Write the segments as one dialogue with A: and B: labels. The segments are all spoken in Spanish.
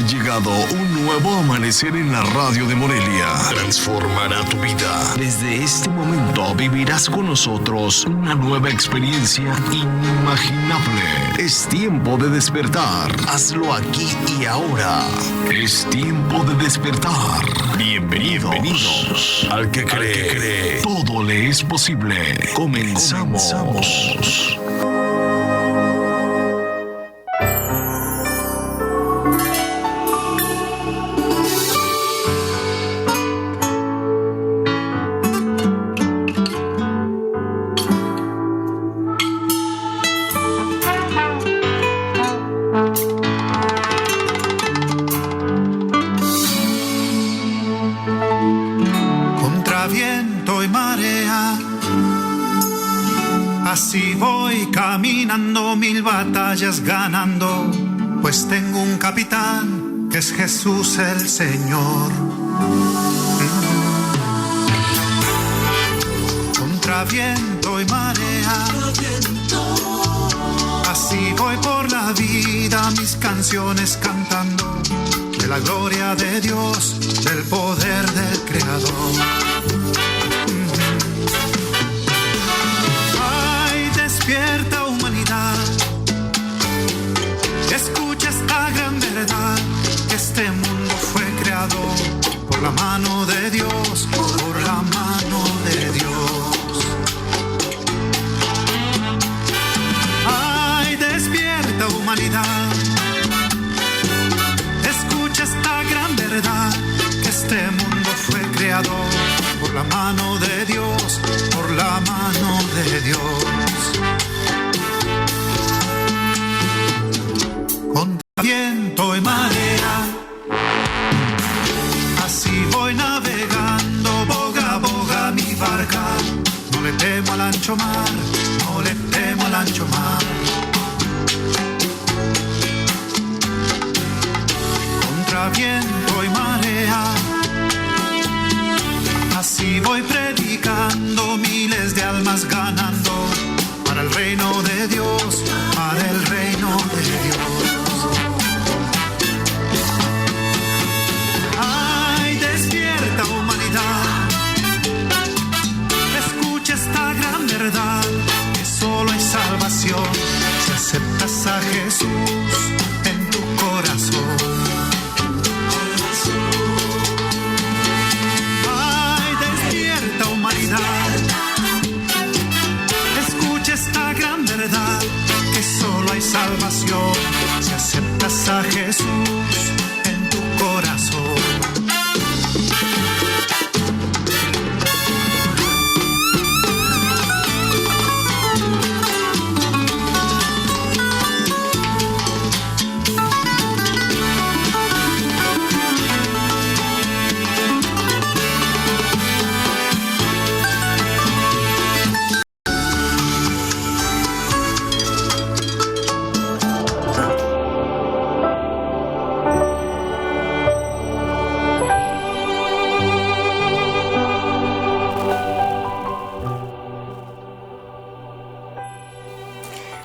A: llegado un nuevo amanecer en la radio de Morelia. Transformará tu vida. Desde este momento vivirás con nosotros una nueva experiencia inimaginable. Es tiempo de despertar. Hazlo aquí y ahora. Es tiempo de despertar. Bienvenidos. Al que cree, todo le es posible. Comenzamos.
B: Así voy caminando, mil batallas ganando, pues tengo un capitán que es Jesús el Señor. Contra viento y marea, así voy por la vida, mis canciones cantando de la gloria de Dios, del poder del Creador. Despierta humanidad, escucha esta gran verdad, que este mundo fue creado por la mano de Dios, por la mano de Dios. Ay, despierta humanidad, escucha esta gran verdad, que este mundo fue creado por la mano de Dios, por la mano de Dios. Contra viento y marea, así voy navegando, boga a boga mi barca. No le temo al ancho mar, no le temo al ancho mar. Contra viento y marea, así voy predicando, miles de almas ganando, para el reino de Dios, para el reino de Dios. Ay, despierta humanidad, escucha esta gran verdad, que solo hay salvación si aceptas a Jesús en tu corazón. Ay, despierta humanidad, escucha esta gran verdad, que solo hay salvación si aceptas a Jesús en tu corazón.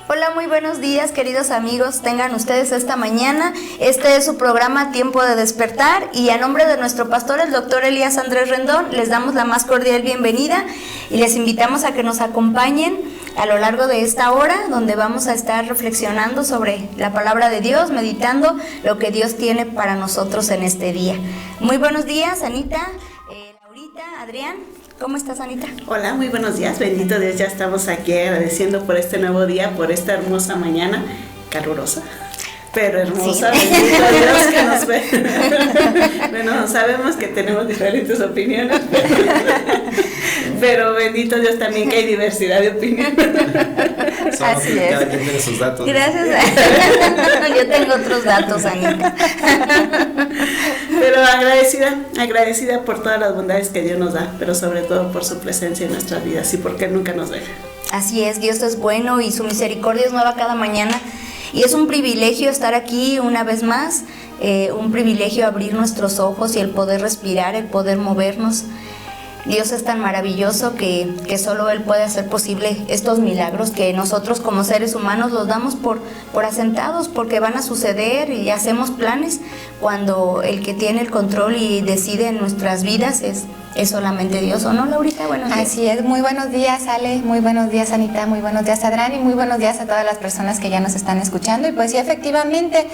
C: Hola, muy buenos días, queridos amigos, tengan ustedes esta mañana. Este es su programa Tiempo de Despertar y a nombre de nuestro pastor, el doctor Elías Andrés Rendón, les damos la más cordial bienvenida y les invitamos a que nos acompañen a lo largo de esta hora, donde vamos a estar reflexionando sobre la palabra de Dios, meditando lo que Dios tiene para nosotros en este día. Muy buenos días, Anita, Laurita, Adrián. ¿Cómo estás, Anita?
D: Hola, muy buenos días, bendito Dios, ya estamos aquí agradeciendo por este nuevo día, por esta hermosa mañana, calurosa, pero hermosa, sí. Bendito Dios que nos ve. Bueno, sabemos que tenemos diferentes opiniones, pero bendito Dios también que hay diversidad de opiniones.
C: Así es.
E: Cada quien tiene sus datos.
C: Gracias. Yo tengo otros datos, Anita.
D: Pero agradecida por todas las bondades que Dios nos da, pero sobre todo por su presencia en nuestras vidas y porque nunca nos deja.
C: Así es, Dios es bueno y su misericordia es nueva cada mañana. Y es un privilegio estar aquí una vez más, un privilegio abrir nuestros ojos y el poder respirar, el poder movernos. Dios es tan maravilloso que solo Él puede hacer posible estos milagros que nosotros como seres humanos los damos por asentados, porque van a suceder y hacemos planes, cuando el que tiene el control y decide en nuestras vidas es solamente Dios, ¿o no, Laurita? Buenos días.
E: Así es, muy buenos días, Ale, muy buenos días, Anita, muy buenos días, Adrián, y muy buenos días a todas las personas que ya nos están escuchando. Y pues sí, efectivamente,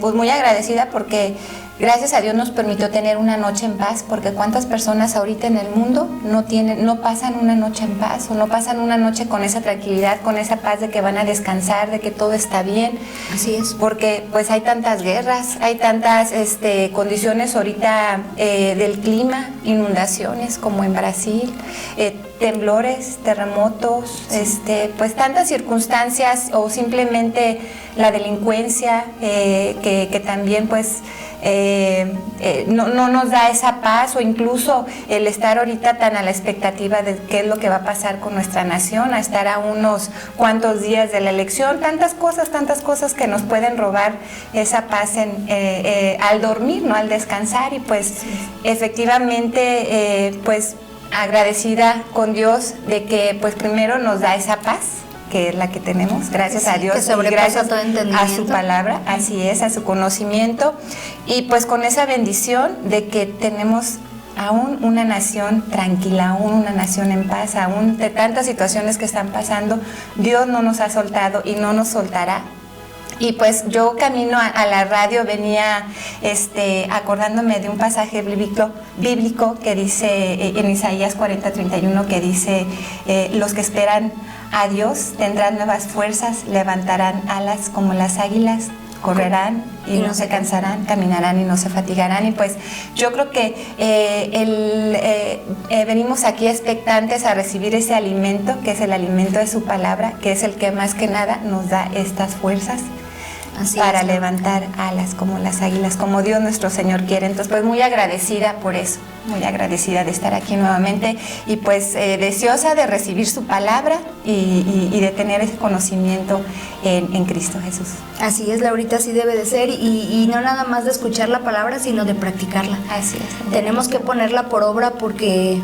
E: pues muy agradecida porque gracias a Dios nos permitió tener una noche en paz, porque cuántas personas ahorita en el mundo no pasan una noche en paz, o no pasan una noche con esa tranquilidad, con esa paz de que van a descansar, de que todo está bien.
C: Así es.
E: Porque pues hay tantas guerras, hay tantas condiciones ahorita del clima, inundaciones como en Brasil, temblores, terremotos, pues tantas circunstancias, o simplemente la delincuencia que también pues no nos da esa paz, o incluso el estar ahorita tan a la expectativa de qué es lo que va a pasar con nuestra nación, a estar a unos cuantos días de la elección, tantas cosas que nos pueden robar esa paz al dormir, ¿no? Al descansar. Y pues efectivamente pues agradecida con Dios de que pues primero nos da esa paz, que es la que tenemos, gracias a Dios,
C: y gracias
E: todo a su palabra, así es, a su conocimiento, y pues con esa bendición de que tenemos aún una nación tranquila, aún una nación en paz, aún de tantas situaciones que están pasando. Dios no nos ha soltado y no nos soltará. Y pues yo camino a la radio venía acordándome de un pasaje bíblico que dice en Isaías 40:31, que dice los que esperan a Dios tendrán nuevas fuerzas, levantarán alas como las águilas, correrán y no se cansarán, caminarán y no se fatigarán. Y pues yo creo que venimos aquí expectantes a recibir ese alimento, que es el alimento de su palabra, que es el que más que nada nos da estas fuerzas para levantar alas como las águilas, como Dios nuestro Señor quiere. Entonces pues muy agradecida por eso, muy agradecida de estar aquí nuevamente, y pues deseosa de recibir su palabra y de tener ese conocimiento en Cristo Jesús.
C: Así es, Laurita, así debe de ser, y no nada más de escuchar la palabra, sino de practicarla.
E: Así es.
C: Tenemos que ponerla por obra porque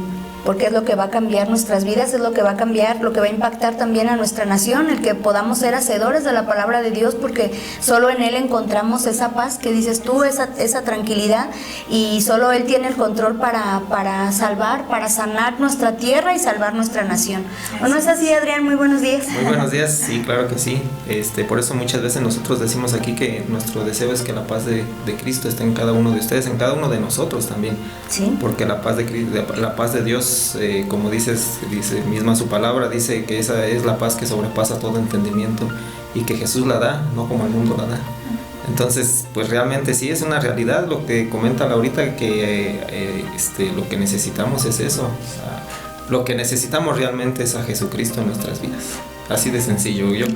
C: es lo que va a cambiar nuestras vidas, es lo que va a cambiar, lo que va a impactar también a nuestra nación, el que podamos ser hacedores de la palabra de Dios, porque solo en Él encontramos esa paz que dices tú, esa tranquilidad, y solo Él tiene el control para salvar, para sanar nuestra tierra y salvar nuestra nación. ¿O no es así, Adrián? Muy buenos días.
F: Muy buenos días, sí, claro que sí. Por eso muchas veces nosotros decimos aquí que nuestro deseo es que la paz de Cristo esté en cada uno de ustedes, en cada uno de nosotros también.
C: Sí.
F: Porque la paz de Cristo, la paz de Dios, como dice misma su palabra, dice que esa es la paz que sobrepasa todo entendimiento, y que Jesús la da, no como el mundo la da. Entonces, pues realmente sí es una realidad lo que comenta Laurita, que lo que necesitamos es eso. O sea, lo que necesitamos realmente es a Jesucristo en nuestras vidas. Así de sencillo. Yo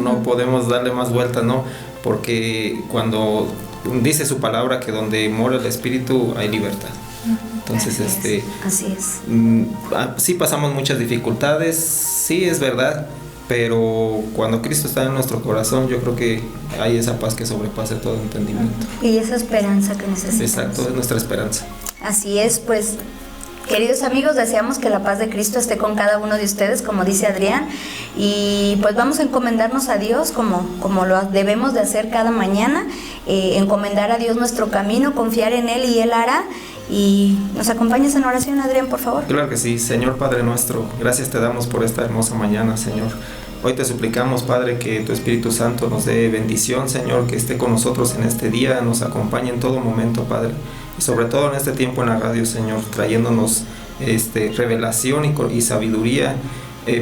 F: no podemos darle más vueltas, ¿no? Porque cuando dice su palabra que donde mora el Espíritu hay libertad. Entonces,
C: así es.
F: Sí pasamos muchas dificultades, sí es verdad, pero cuando Cristo está en nuestro corazón, yo creo que hay esa paz que sobrepasa todo entendimiento.
C: Y esa esperanza que necesitamos.
F: Exacto, es nuestra esperanza.
C: Así es, pues, queridos amigos, deseamos que la paz de Cristo esté con cada uno de ustedes, como dice Adrián, y pues vamos a encomendarnos a Dios como lo debemos de hacer cada mañana, encomendar a Dios nuestro camino, confiar en Él y Él hará. Y nos acompañas en oración, Adrián, por favor.
F: Claro que sí. Señor Padre nuestro, gracias te damos por esta hermosa mañana, Señor. Hoy te suplicamos, Padre, que tu Espíritu Santo nos dé bendición, Señor, que esté con nosotros en este día, nos acompañe en todo momento, Padre, y sobre todo en este tiempo en la radio, Señor, trayéndonos revelación y sabiduría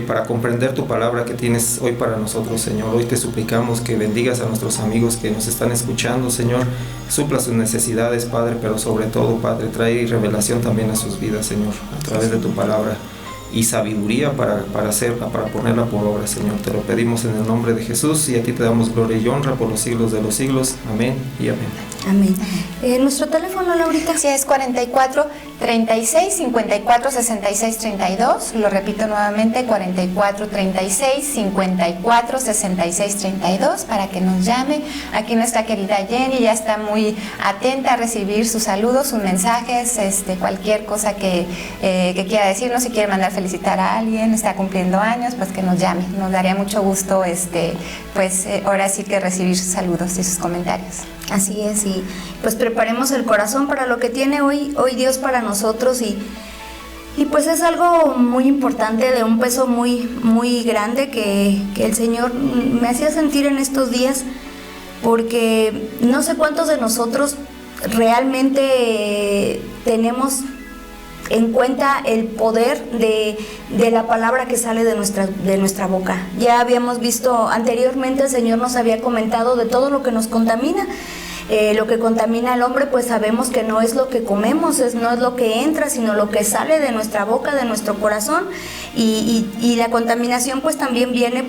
F: para comprender tu palabra que tienes hoy para nosotros, Señor. Hoy te suplicamos que bendigas a nuestros amigos que nos están escuchando, Señor, supla sus necesidades, Padre, pero sobre todo, Padre, trae revelación también a sus vidas, Señor, a través de tu palabra, y sabiduría para ponerla por obra, Señor. Te lo pedimos en el nombre de Jesús, y a ti te damos gloria y honra por los siglos de los siglos. Amén y amén.
C: Amén. ¿Nuestro teléfono, Laurita?
E: Sí, es 44 36 54 66 32. Lo repito nuevamente, 44 36 54 66 32, para que nos llame. Aquí nuestra querida Jenny ya está muy atenta a recibir sus saludos, sus mensajes, cualquier cosa que quiera decirnos. Si quiere mandar felicitar a alguien, está cumpliendo años, pues que nos llame. Nos daría mucho gusto, ahora sí que recibir sus saludos y sus comentarios.
C: Así es, y pues preparemos el corazón para lo que tiene hoy Dios para nosotros, y pues es algo muy importante, de un peso muy, muy grande que el Señor me hacía sentir en estos días, porque no sé cuántos de nosotros realmente tenemos en cuenta el poder de la palabra que sale de nuestra boca. Ya habíamos visto anteriormente, el Señor nos había comentado de todo lo que nos contamina. Lo que contamina al hombre, pues sabemos que no es lo que comemos, no es lo que entra, sino lo que sale de nuestra boca, de nuestro corazón, y la contaminación pues también viene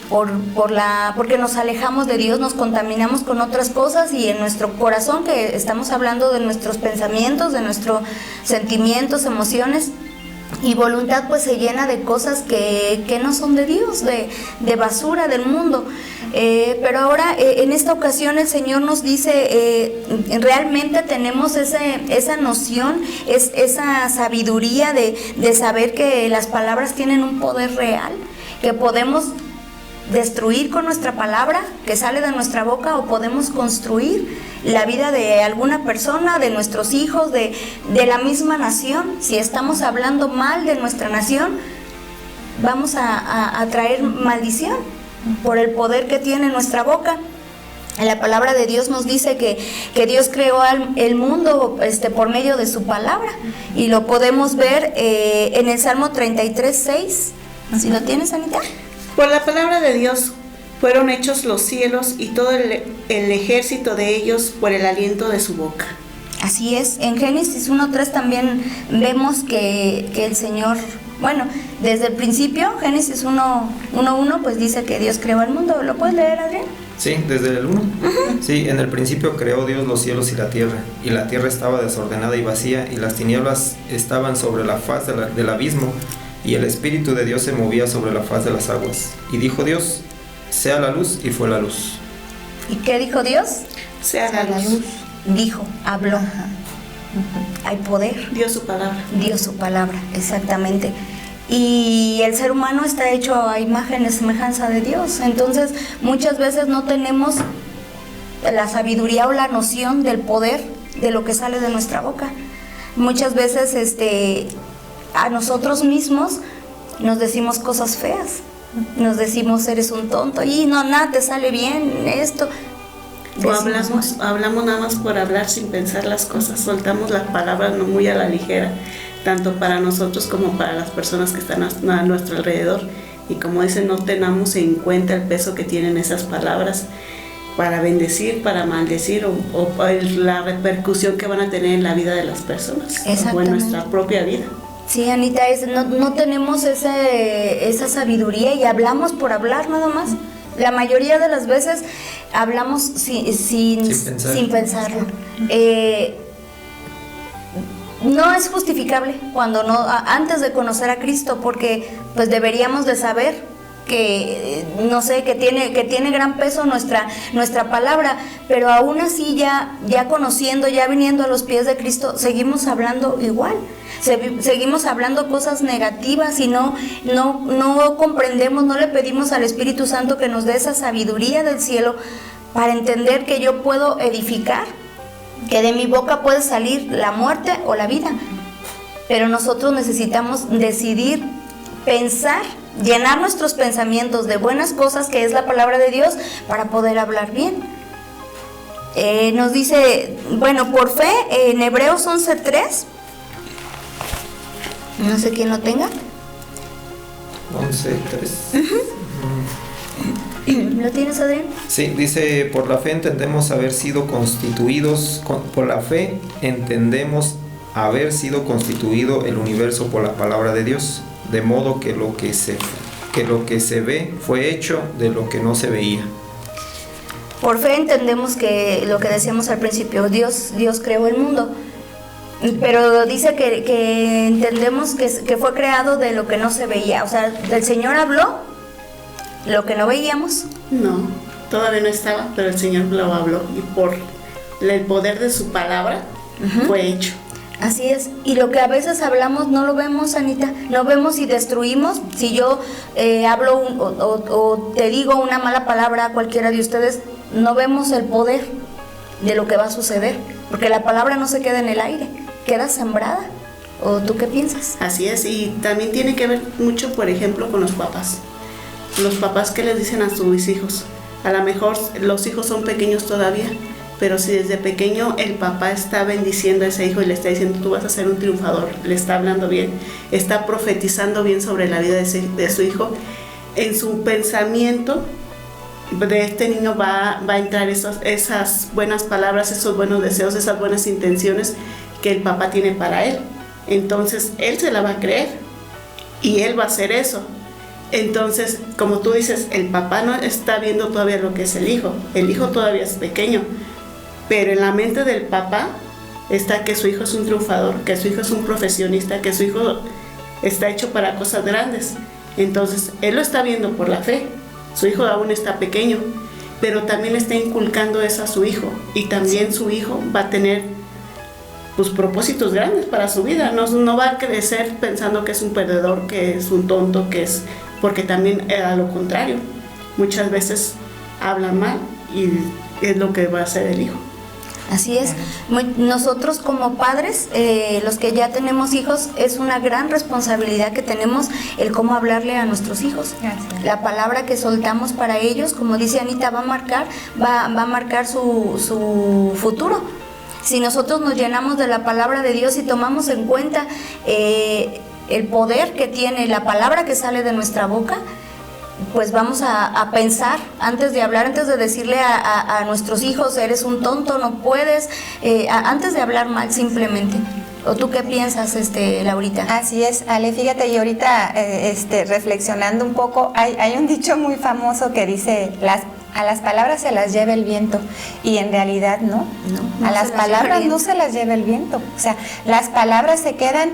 C: porque nos alejamos de Dios, nos contaminamos con otras cosas, y en nuestro corazón, que estamos hablando de nuestros pensamientos, de nuestros sentimientos, emociones y voluntad, pues se llena de cosas que no son de Dios, de basura del mundo. Pero ahora en esta ocasión el Señor nos dice, realmente tenemos esa noción, esa sabiduría de saber que las palabras tienen un poder real, que podemos destruir con nuestra palabra que sale de nuestra boca, o podemos construir la vida de alguna persona, de nuestros hijos, de la misma nación. Si estamos hablando mal de nuestra nación, vamos a traer maldición por el poder que tiene nuestra boca. La palabra de Dios nos dice que Dios creó el mundo por medio de su palabra, y lo podemos ver en el Salmo 33:6. ¿Si lo tienes, Anita?
D: Por la palabra de Dios fueron hechos los cielos, y todo el ejército de ellos por el aliento de su boca.
C: Así es. En Génesis 1:3 también vemos que el Señor, bueno, desde el principio, Génesis 1:1, pues dice que Dios creó el mundo. ¿Lo puedes leer, Adrián?
F: Sí, desde el 1. Sí, en el principio creó Dios los cielos y la tierra estaba desordenada y vacía, y las tinieblas estaban sobre la faz del abismo, y el Espíritu de Dios se movía sobre la faz de las aguas. Y dijo Dios: sea la luz, y fue la luz.
C: ¿Y qué dijo Dios?
D: Sea la luz.
C: Dijo, habló. Hay poder.
D: Dio su palabra.
C: Dio su palabra, exactamente. Y el ser humano está hecho a imagen y semejanza de Dios. Entonces, muchas veces no tenemos la sabiduría o la noción del poder de lo que sale de nuestra boca. Muchas veces a nosotros mismos nos decimos cosas feas. Nos decimos, eres un tonto, y no, nada te sale bien esto.
D: O hablamos nada más por hablar, sin pensar las cosas. Soltamos las palabras no muy a la ligera, tanto para nosotros como para las personas que están a nuestro alrededor. Y como dicen, no tenemos en cuenta el peso que tienen esas palabras para bendecir, para maldecir, o la repercusión que van a tener en la vida de las personas o en nuestra propia vida.
C: Sí, Anita, no tenemos esa sabiduría, y hablamos por hablar nada más. La mayoría de las veces hablamos sin pensarlo. No es justificable antes de conocer a Cristo, porque pues deberíamos de saber que tiene gran peso nuestra palabra, pero aún así ya conociendo, ya viniendo a los pies de Cristo, seguimos hablando igual. Seguimos hablando cosas negativas, y no comprendemos, no le pedimos al Espíritu Santo que nos dé esa sabiduría del cielo para entender que yo puedo edificar, que de mi boca puede salir la muerte o la vida. Pero nosotros necesitamos decidir, pensar, llenar nuestros pensamientos de buenas cosas, que es la palabra de Dios, para poder hablar bien. Nos dice, bueno, por fe, en Hebreos 11:3, no sé quién lo tenga.
F: 11:3.
C: ¿Lo tienes, Adrián?
F: Sí, dice: por la fe entendemos haber sido constituido el universo por la palabra de Dios, de modo que lo que se ve fue hecho de lo que no se veía.
C: Por fe entendemos que lo que decíamos al principio, Dios creó el mundo. Pero dice que entendemos que fue creado de lo que no se veía. O sea, el Señor habló lo que no veíamos.
D: No, todavía no estaba, pero el Señor lo habló y por el poder de su palabra fue hecho.
C: Así es, y lo que a veces hablamos no lo vemos, Anita, no vemos si destruimos. Si yo hablo o te digo una mala palabra a cualquiera de ustedes, no vemos el poder de lo que va a suceder, porque la palabra no se queda en el aire, queda sembrada. ¿O tú qué piensas?
D: Así es, y también tiene que ver mucho, por ejemplo, con los papás. Los papás que les dicen a sus hijos, a lo mejor los hijos son pequeños todavía, pero si desde pequeño el papá está bendiciendo a ese hijo y le está diciendo tú vas a ser un triunfador, le está hablando bien, está profetizando bien sobre la vida de su hijo, en su pensamiento de este niño va a entrar esas buenas palabras, esos buenos deseos, esas buenas intenciones que el papá tiene para él. Entonces él se la va a creer y él va a hacer eso. Entonces, como tú dices, el papá no está viendo todavía lo que es el hijo todavía es pequeño, pero en la mente del papá está que su hijo es un triunfador, que su hijo es un profesionista, que su hijo está hecho para cosas grandes. Entonces, él lo está viendo por la fe. Su hijo aún está pequeño, pero también está inculcando eso a su hijo, y también su hijo va a tener pues propósitos grandes para su vida. No va a crecer pensando que es un perdedor, que es un tonto, porque también a lo contrario, muchas veces hablan mal y es lo que va a hacer el hijo.
C: Así es. Nosotros como padres, los que ya tenemos hijos, es una gran responsabilidad que tenemos el cómo hablarle a nuestros hijos. La palabra que soltamos para ellos, como dice Anita, va a marcar su futuro. Si nosotros nos llenamos de la palabra de Dios y tomamos en cuenta el poder que tiene la palabra que sale de nuestra boca, pues vamos a pensar antes de hablar, antes de decirle a nuestros hijos, eres un tonto, no puedes, antes de hablar mal simplemente. ¿O tú qué piensas, Laurita?
E: Así es, Ale, fíjate, y ahorita reflexionando un poco, hay un dicho muy famoso que dice, a las palabras se las lleva el viento, y en realidad no a las palabras no se las lleva el viento. O sea, las palabras se quedan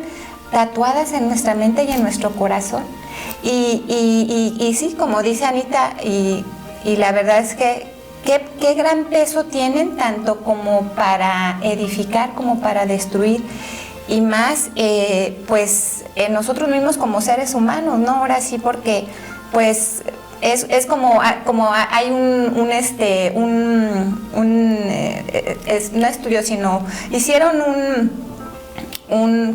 E: tatuadas en nuestra mente y en nuestro corazón. Y sí, como dice Anita, y la verdad es que qué gran peso tienen, tanto como para edificar como para destruir, y más pues en nosotros mismos como seres humanos, ¿no? Ahora sí, porque pues es como hay no estudio, sino hicieron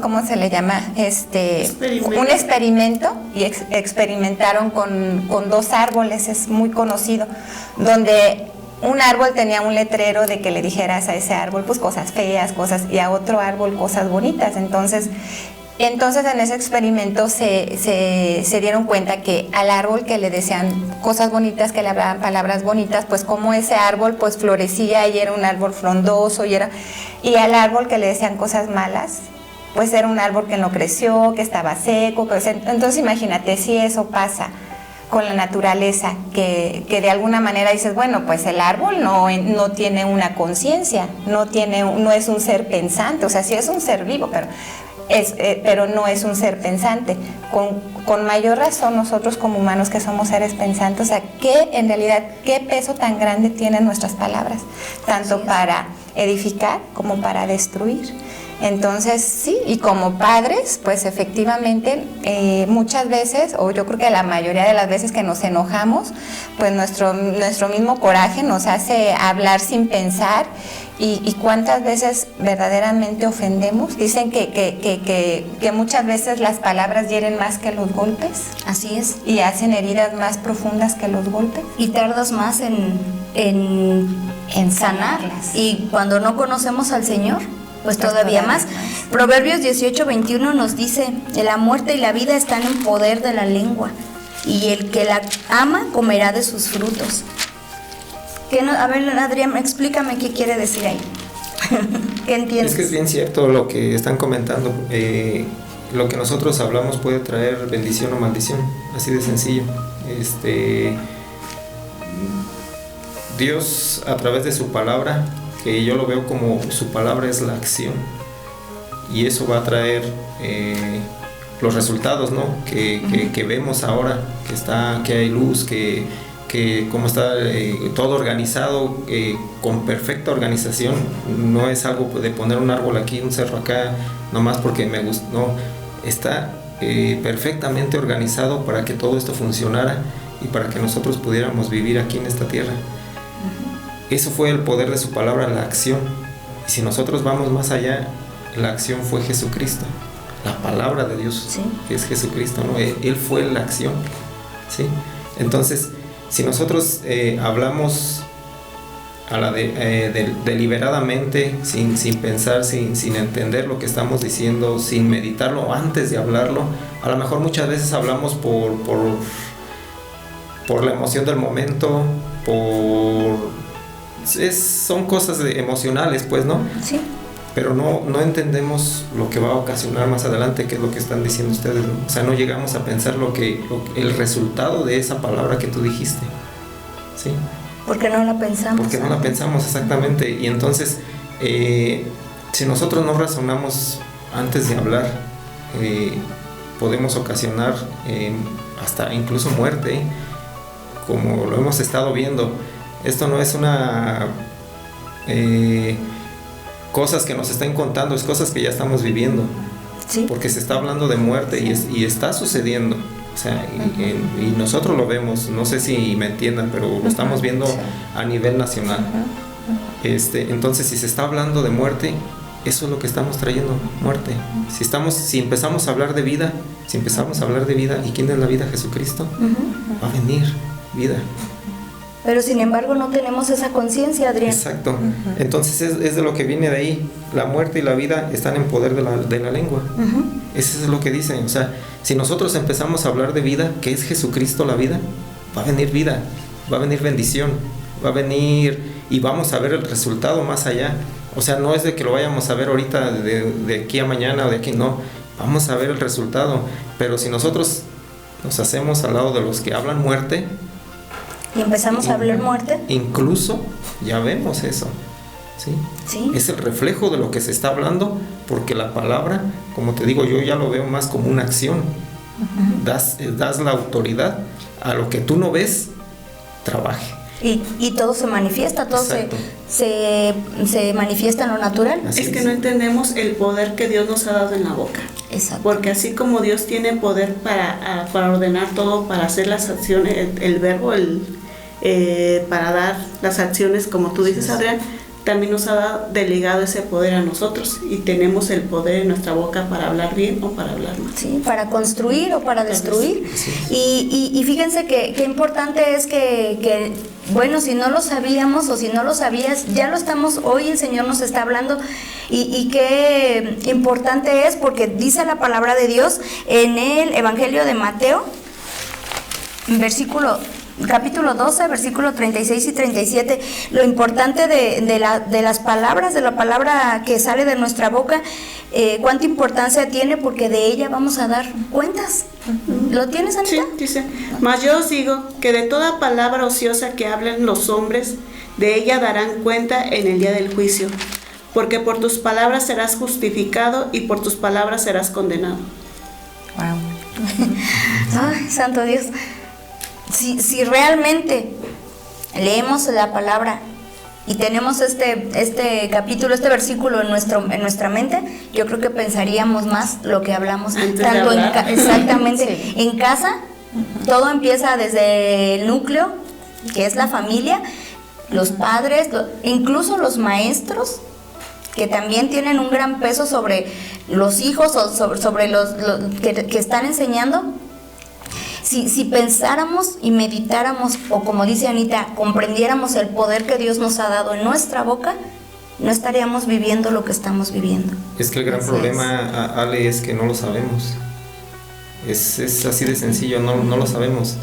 E: ¿cómo se le llama? Un experimento, y experimentaron con 2 árboles, es muy conocido, donde un árbol tenía un letrero de que le dijeras a ese árbol pues cosas feas, y a otro árbol cosas bonitas. Entonces en ese experimento se dieron cuenta que al árbol que le decían cosas bonitas, que le hablaban palabras bonitas, pues como ese árbol pues florecía y era un árbol frondoso, y al árbol que le decían cosas malas, pues era un árbol que no creció, que estaba seco. Entonces imagínate si eso pasa con la naturaleza, que de alguna manera dices, bueno, pues el árbol no tiene una conciencia, no es un ser pensante. O sea, sí es un ser vivo, pero no es un ser pensante. Con mayor razón nosotros como humanos, que somos seres pensantes, o sea, en realidad qué peso tan grande tienen nuestras palabras, tanto para edificar como para destruir. Entonces sí, y como padres, pues efectivamente muchas veces, o yo creo que la mayoría de las veces que nos enojamos, pues nuestro mismo coraje nos hace hablar sin pensar. Y cuántas veces verdaderamente ofendemos. Dicen que muchas veces las palabras hieren más que los golpes.
C: Así es.
E: Y hacen heridas más profundas que los golpes.
C: Y tardas más en sanarlas. Y cuando no conocemos al Señor, pues todavía más. Proverbios 18:21 nos dice, la muerte y la vida están en poder de la lengua, y el que la ama comerá de sus frutos. A ver, Adrián, explícame qué quiere decir ahí. ¿Qué entiendes?
F: Es que es bien cierto lo que están comentando. Lo que nosotros hablamos puede traer bendición o maldición, así de sencillo. Dios a través de su palabra, que yo lo veo como su palabra es la acción, y eso va a traer los resultados, ¿no? que vemos ahora, que hay luz, que como está todo organizado, con perfecta organización. No es algo de poner un árbol aquí, un cerro acá, nomás porque me gusta, no, está perfectamente organizado para que todo esto funcionara y para que nosotros pudiéramos vivir aquí en esta tierra. Eso fue el poder de su palabra, la acción. Y si nosotros vamos más allá, la acción fue Jesucristo, la palabra de Dios, ¿sí? Que es Jesucristo, ¿no? Él fue la acción, ¿sí? Entonces, si nosotros hablamos deliberadamente, sin pensar, sin entender lo que estamos diciendo, sin meditarlo antes de hablarlo, a lo mejor muchas veces hablamos por la emoción del momento, son cosas emocionales, pues, ¿no? Sí. Pero no entendemos lo que va a ocasionar más adelante, que es lo que están diciendo ustedes, ¿no? O sea, no llegamos a pensar el resultado de esa palabra que tú dijiste, ¿sí?
C: Porque no la pensamos.
F: Porque no la pensamos, exactamente. Y entonces, si nosotros no razonamos antes de hablar, podemos ocasionar hasta incluso muerte, como lo hemos estado viendo. Esto no es una... cosas que nos están contando, es cosas que ya estamos viviendo. ¿Sí? Porque se está hablando de muerte y está sucediendo. O sea, y nosotros lo vemos, no sé si me entiendan, pero lo estamos viendo a nivel nacional. Entonces, si se está hablando de muerte, eso es lo que estamos trayendo, muerte. Si empezamos a hablar de vida, ¿y quién es la vida? Jesucristo. Va a venir vida.
C: Pero sin embargo no tenemos esa conciencia, Adrián.
F: Exacto. Entonces es de lo que viene de ahí. La muerte y la vida están en poder de la lengua. Eso es lo que dicen. O sea, si nosotros empezamos a hablar de vida, que es Jesucristo la vida, va a venir vida, va a venir bendición, va a venir y vamos a ver el resultado más allá. O sea, no es de que lo vayamos a ver ahorita de aquí a mañana o de aquí, no. Vamos a ver el resultado. Pero si nosotros nos hacemos al lado de los que hablan muerte,
C: y empezamos a hablar muerte,
F: incluso ya vemos eso, ¿sí? ¿Sí? Es el reflejo de lo que se está hablando, porque la palabra, como te digo, yo ya lo veo más como una acción. Das la autoridad a lo que tú no ves, trabaje.
C: Y todo se manifiesta, todo se manifiesta en lo natural.
D: Es que no entendemos el poder que Dios nos ha dado en la boca. Exacto. Porque así como Dios tiene poder para ordenar todo, para hacer las acciones, el verbo, para dar las acciones, como tú dices, Adrián, también nos ha delegado ese poder a nosotros y tenemos el poder en nuestra boca para hablar bien o para hablar mal.
C: Sí, para construir o para destruir. Sí. Y fíjense que importante es que, bueno, si no lo sabíamos o si no lo sabías, ya lo estamos, hoy el Señor nos está hablando y qué importante es, porque dice la palabra de Dios en el Evangelio de Mateo, capítulo 12, versículo 36 y 37, lo importante de las palabras, de la palabra que sale de nuestra boca, cuánta importancia tiene, porque de ella vamos a dar cuentas. ¿Lo tienes, Anita?
D: Sí, dice: mas yo os digo que de toda palabra ociosa que hablen los hombres, de ella darán cuenta en el día del juicio, porque por tus palabras serás justificado y por tus palabras serás condenado.
C: Wow. Ay, santo Dios. Si realmente leemos la palabra y tenemos este capítulo, este versículo en nuestra mente, yo creo que pensaríamos más lo que hablamos. Tanto exactamente. Sí. En casa, todo empieza desde el núcleo, que es la familia, los padres, incluso los maestros, que también tienen un gran peso sobre los hijos o sobre los que están enseñando. Si pensáramos y meditáramos, o como dice Anita, comprendiéramos el poder que Dios nos ha dado en nuestra boca, no estaríamos viviendo lo que estamos viviendo.
F: Es que el gran problema, Ale, es que no lo sabemos. Es así de sencillo, no lo sabemos.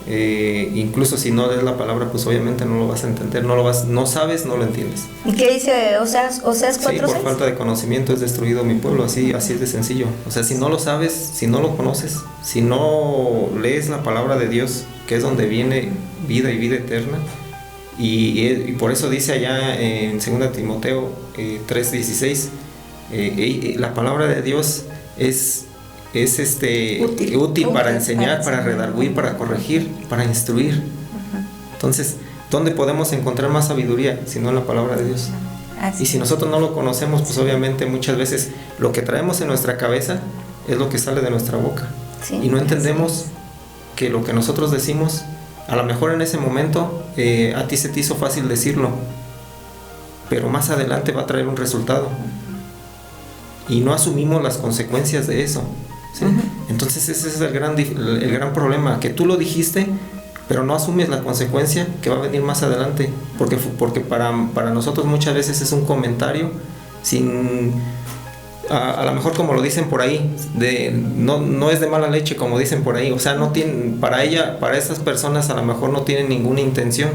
F: Incluso si no lees la palabra, pues obviamente no lo vas a entender, no sabes, no lo entiendes.
C: ¿Y qué dice Oseas 4:6?
F: Sí, por falta de conocimiento es destruido mi pueblo, así es de sencillo. O sea, si no lo sabes, si no lo conoces, si no lees la palabra de Dios, que es donde viene vida y vida eterna, Y por eso dice allá en 2 Timoteo 3:16, la palabra de Dios es útil para enseñar, para redarguir, para corregir, para instruir. Entonces, ¿dónde podemos encontrar más sabiduría si no en la palabra de Dios? Y si nosotros no lo conocemos, pues obviamente muchas veces lo que traemos en nuestra cabeza es lo que sale de nuestra boca. Sí, y no entendemos que lo que nosotros decimos, a lo mejor en ese momento a ti se te hizo fácil decirlo, pero más adelante va a traer un resultado. Y no asumimos las consecuencias de eso, ¿sí? Entonces ese es el gran problema, que tú lo dijiste, pero no asumes la consecuencia que va a venir más adelante, porque para nosotros muchas veces es un comentario sin, a lo mejor como lo dicen por ahí, no es de mala leche como dicen por ahí, o sea, no tienen, para esas personas a lo mejor no tienen ninguna intención,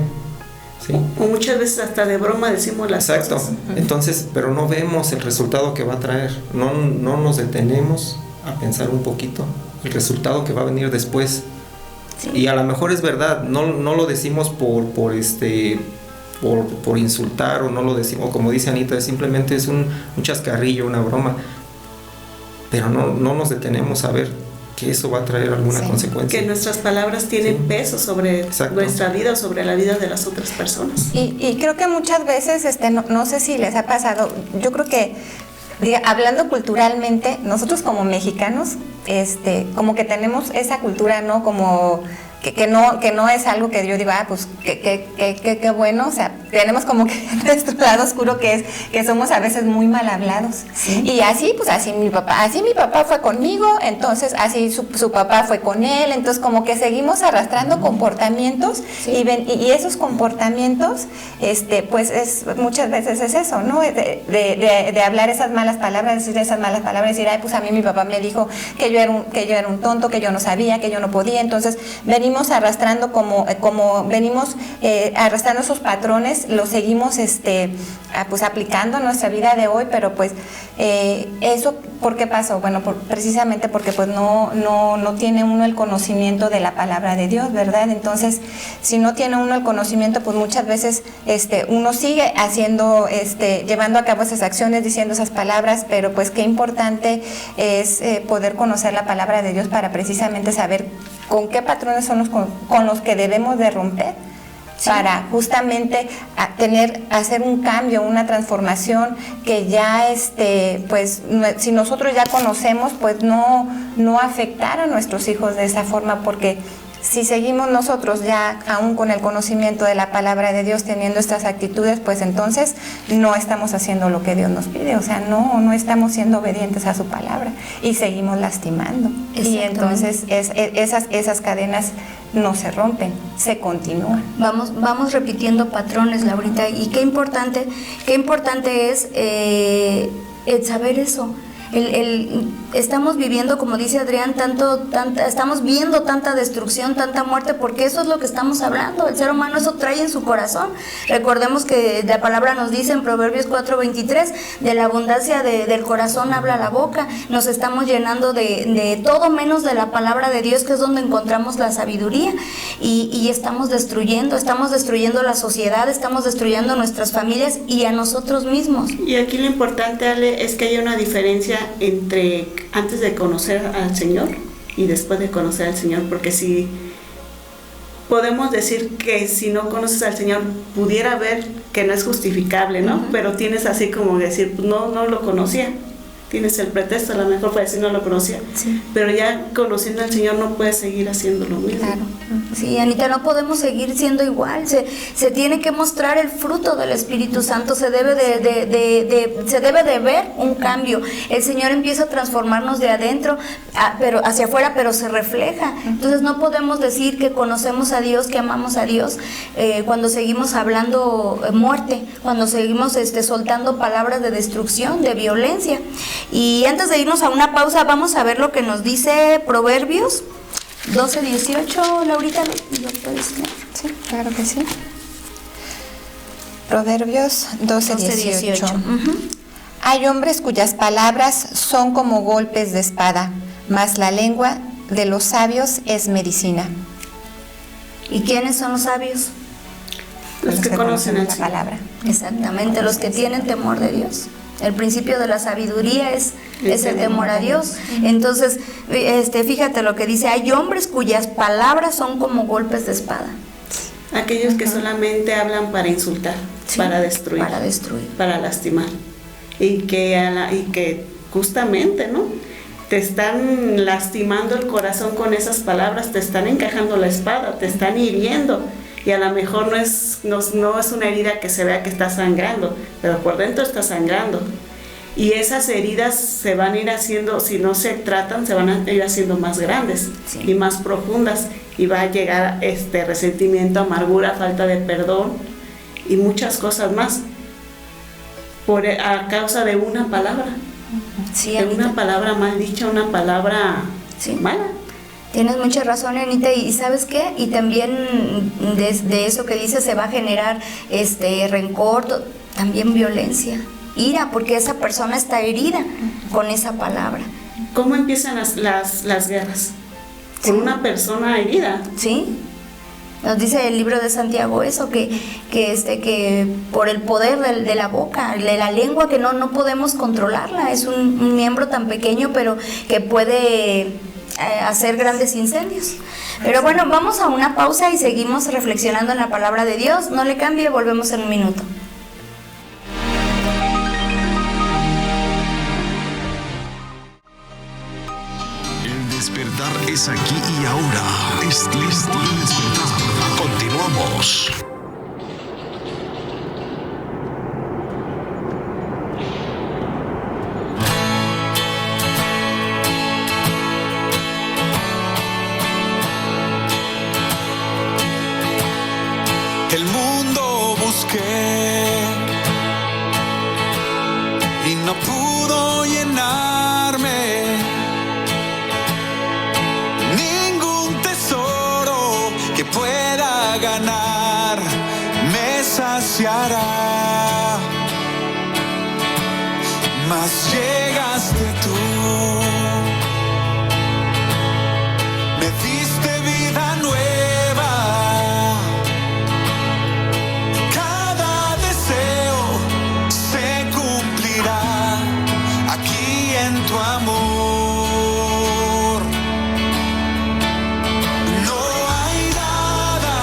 F: ¿sí?
D: O muchas veces hasta de broma decimos las cosas.
F: Exacto, entonces, pero no vemos el resultado que va a traer, no nos detenemos a pensar un poquito el resultado que va a venir después. Sí. Y a lo mejor es verdad, no lo decimos por insultar, o no lo decimos, como dice Anita, simplemente es un chascarrillo, una broma, pero no nos detenemos a ver que eso va a traer alguna consecuencia.
D: Que nuestras palabras tienen peso sobre nuestra vida o sobre la vida de las otras personas.
E: Y creo que muchas veces, no sé si les ha pasado, yo creo que hablando culturalmente, nosotros como mexicanos, como que tenemos esa cultura, ¿no? Como que no es algo que yo diga, pues qué bueno, o sea, tenemos como que nuestro lado oscuro que somos a veces muy mal hablados. Sí. Y así mi papá fue conmigo, entonces así su papá fue con él, entonces como que seguimos arrastrando comportamientos. Sí. Y esos comportamientos, pues muchas veces es eso, ¿no? De hablar esas malas palabras, decir, ay, pues a mí mi papá me dijo que yo era un tonto, que yo no sabía, que yo no podía, entonces venimos arrastrando venimos arrastrando esos patrones, los seguimos pues aplicando en nuestra vida de hoy, pero pues eso, ¿por qué pasó? Bueno, precisamente porque pues no tiene uno el conocimiento de la palabra de Dios, ¿verdad? Entonces, si no tiene uno el conocimiento, pues muchas veces uno sigue haciendo, llevando a cabo esas acciones, diciendo esas palabras, pero pues qué importante es poder conocer la palabra de Dios para precisamente saber con qué patrones son con los que debemos de romper. Sí. Para justamente hacer un cambio, una transformación que ya pues si nosotros ya conocemos, pues no afectar a nuestros hijos de esa forma, porque si seguimos nosotros ya aún con el conocimiento de la palabra de Dios teniendo estas actitudes, pues entonces no estamos haciendo lo que Dios nos pide, o sea, no estamos siendo obedientes a su palabra y seguimos lastimando. Y entonces esas cadenas no se rompen, se continúan.
C: Vamos repitiendo patrones, Laurita, y qué importante es el saber eso. Estamos viviendo, como dice Adrián, estamos viendo tanta destrucción, tanta muerte, porque eso es lo que estamos hablando. El ser humano eso trae en su corazón. Recordemos que la palabra nos dice en Proverbios 4:23, de la abundancia del corazón habla la boca. Nos estamos llenando de todo menos de la palabra de Dios, que es donde encontramos la sabiduría, y estamos destruyendo la sociedad, estamos destruyendo nuestras familias y a nosotros mismos.
D: Y aquí lo importante, Ale, es que hay una diferencia entre antes de conocer al Señor y después de conocer al Señor, porque si podemos decir que si no conoces al Señor pudiera ver que no es justificable, ¿no? Pero tienes así como decir, no lo conocía, tienes el pretexto a lo mejor para decir no lo conocía, sí. Pero ya conociendo al Señor no puedes seguir haciendo lo mismo.
C: Claro. Sí, Anita, no podemos seguir siendo igual, se tiene que mostrar el fruto del Espíritu Santo, se debe de ver un cambio. El Señor empieza a transformarnos de adentro, pero hacia afuera, pero se refleja. Entonces no podemos decir que conocemos a Dios, que amamos a Dios, cuando seguimos hablando muerte, cuando seguimos soltando palabras de destrucción, de violencia. Y antes de irnos a una pausa, vamos a ver lo que nos dice Proverbios 12:18, Laurita, ¿lo puedes leer?
E: Sí, claro que sí. Proverbios 12:18. Hay hombres cuyas palabras son como golpes de espada, mas la lengua de los sabios es medicina.
C: ¿Y quiénes son los sabios?
D: Los que conocen
E: la
D: al Señor.
E: palabra.
C: Exactamente, los que tienen temor de Dios. El principio de la sabiduría es el temor a Dios. Entonces, fíjate lo que dice, hay hombres cuyas palabras son como golpes de espada.
D: Aquellos que solamente hablan para insultar,
C: Sí,
D: para destruir, para lastimar. Y que justamente, ¿no? Te están lastimando el corazón con esas palabras, te están encajando la espada, te están hiriendo. Y a lo mejor no es una herida que se vea que está sangrando, pero por dentro está sangrando. Y esas heridas se van a ir haciendo, si no se tratan, se van a ir haciendo más grandes y más profundas. Y va a llegar resentimiento, amargura, falta de perdón y muchas cosas más. A causa de una palabra.
C: Sí,
D: de
C: Anita.
D: una palabra mal dicha, una palabra mala.
C: Tienes mucha razón, Anita, y ¿sabes qué? Y también de eso que dices se va a generar rencor, también violencia, ira, porque esa persona está herida con esa palabra.
D: ¿Cómo empiezan las guerras? Con una persona herida.
C: Sí. Nos dice el libro de Santiago eso, que por el poder de la boca, de la lengua, que no podemos controlarla, es un miembro tan pequeño, pero que puede hacer grandes incendios. Pero bueno, vamos a una pausa y seguimos reflexionando en la palabra de Dios. No le cambie, volvemos en un minuto.
A: El despertar es aquí y ahora. Es tiempo de despertar. Continuamos.
B: El mundo busqué y no pudo llenarme. Ningún tesoro que pueda ganar me saciará. Mas llegaste tú, me diste vida nueva. Cada deseo se cumplirá aquí en tu amor. No hay nada,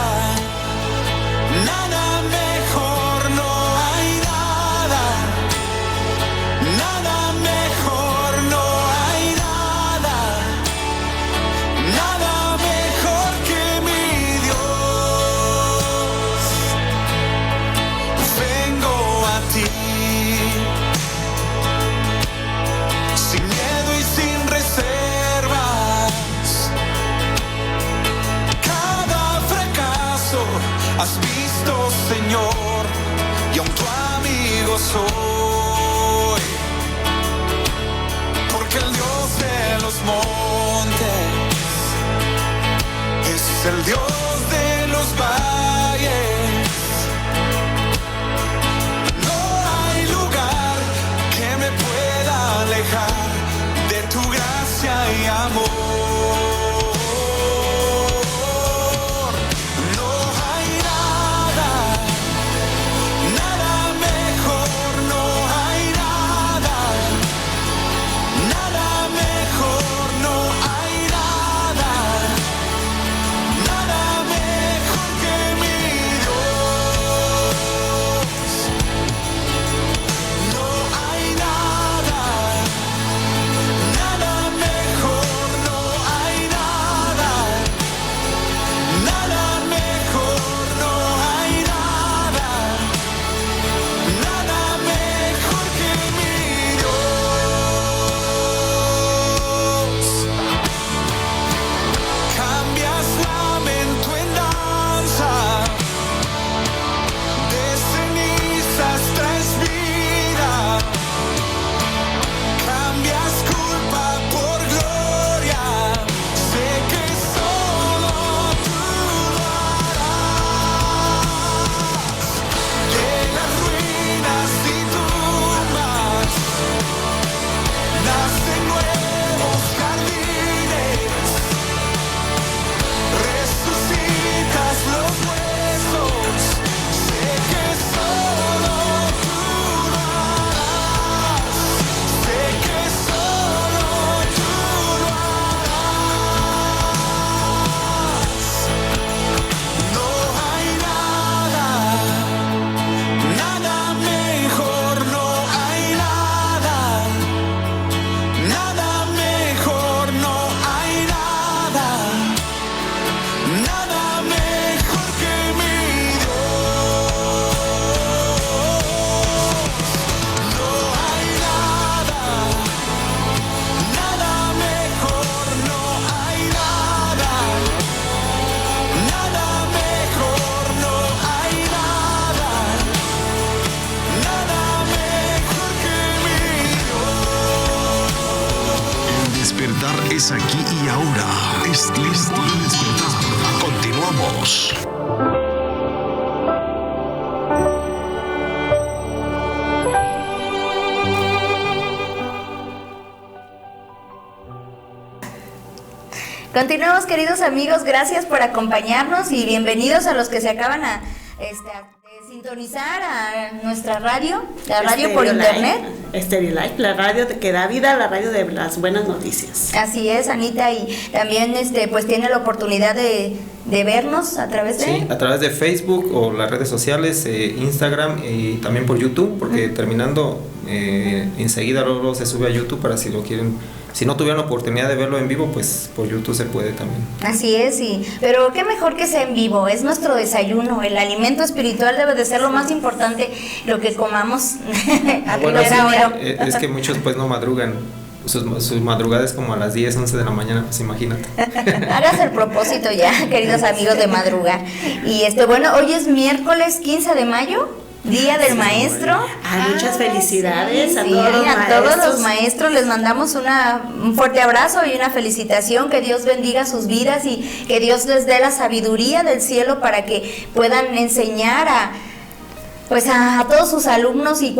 B: nada mejor, no hay nada, nada mejor, no hay nada, nada mejor que mi Dios. Vengo a ti, sin miedo y sin reservas. Cada fracaso has visto, Señor, y aun tu amigo soy. Porque el Dios de los montes es el Dios de los valles. No hay lugar que me pueda alejar de tu gracia y amor. No hay nada, nada mejor, no hay nada, nada mejor, no hay nada, nada mejor que mi Dios. No hay nada, nada mejor, no
A: despertar es aquí y ahora. Es tiempo de despertar. Continuamos.
C: Continuamos, queridos amigos, gracias por acompañarnos y bienvenidos a los que se acaban de sintonizar a nuestra radio, la radio por internet.
D: Stereo Life, la radio que da vida, la radio de las buenas noticias.
C: Así es, Anita, y también pues tiene la oportunidad de vernos a través de...
F: Sí, a través de Facebook o las redes sociales, Instagram y también por YouTube, porque terminando enseguida luego se sube a YouTube para si lo quieren. Si no tuvieron la oportunidad de verlo en vivo, pues por YouTube se puede también.
C: Así es, pero qué mejor que sea en vivo, es nuestro desayuno, el alimento espiritual debe de ser lo más importante, lo que comamos a primera hora.
F: Es que muchos pues no madrugan, sus madrugadas como a las 10, 11 de la mañana, pues imagínate.
C: Hagas el propósito ya, queridos amigos, de madrugar. Y bueno, hoy es miércoles 15 de mayo. Día del Maestro.
D: Muchas felicidades
C: sí,
D: a todos
C: los maestros les mandamos un fuerte abrazo y una felicitación, que Dios bendiga sus vidas y que Dios les dé la sabiduría del cielo para que puedan enseñar a todos sus alumnos y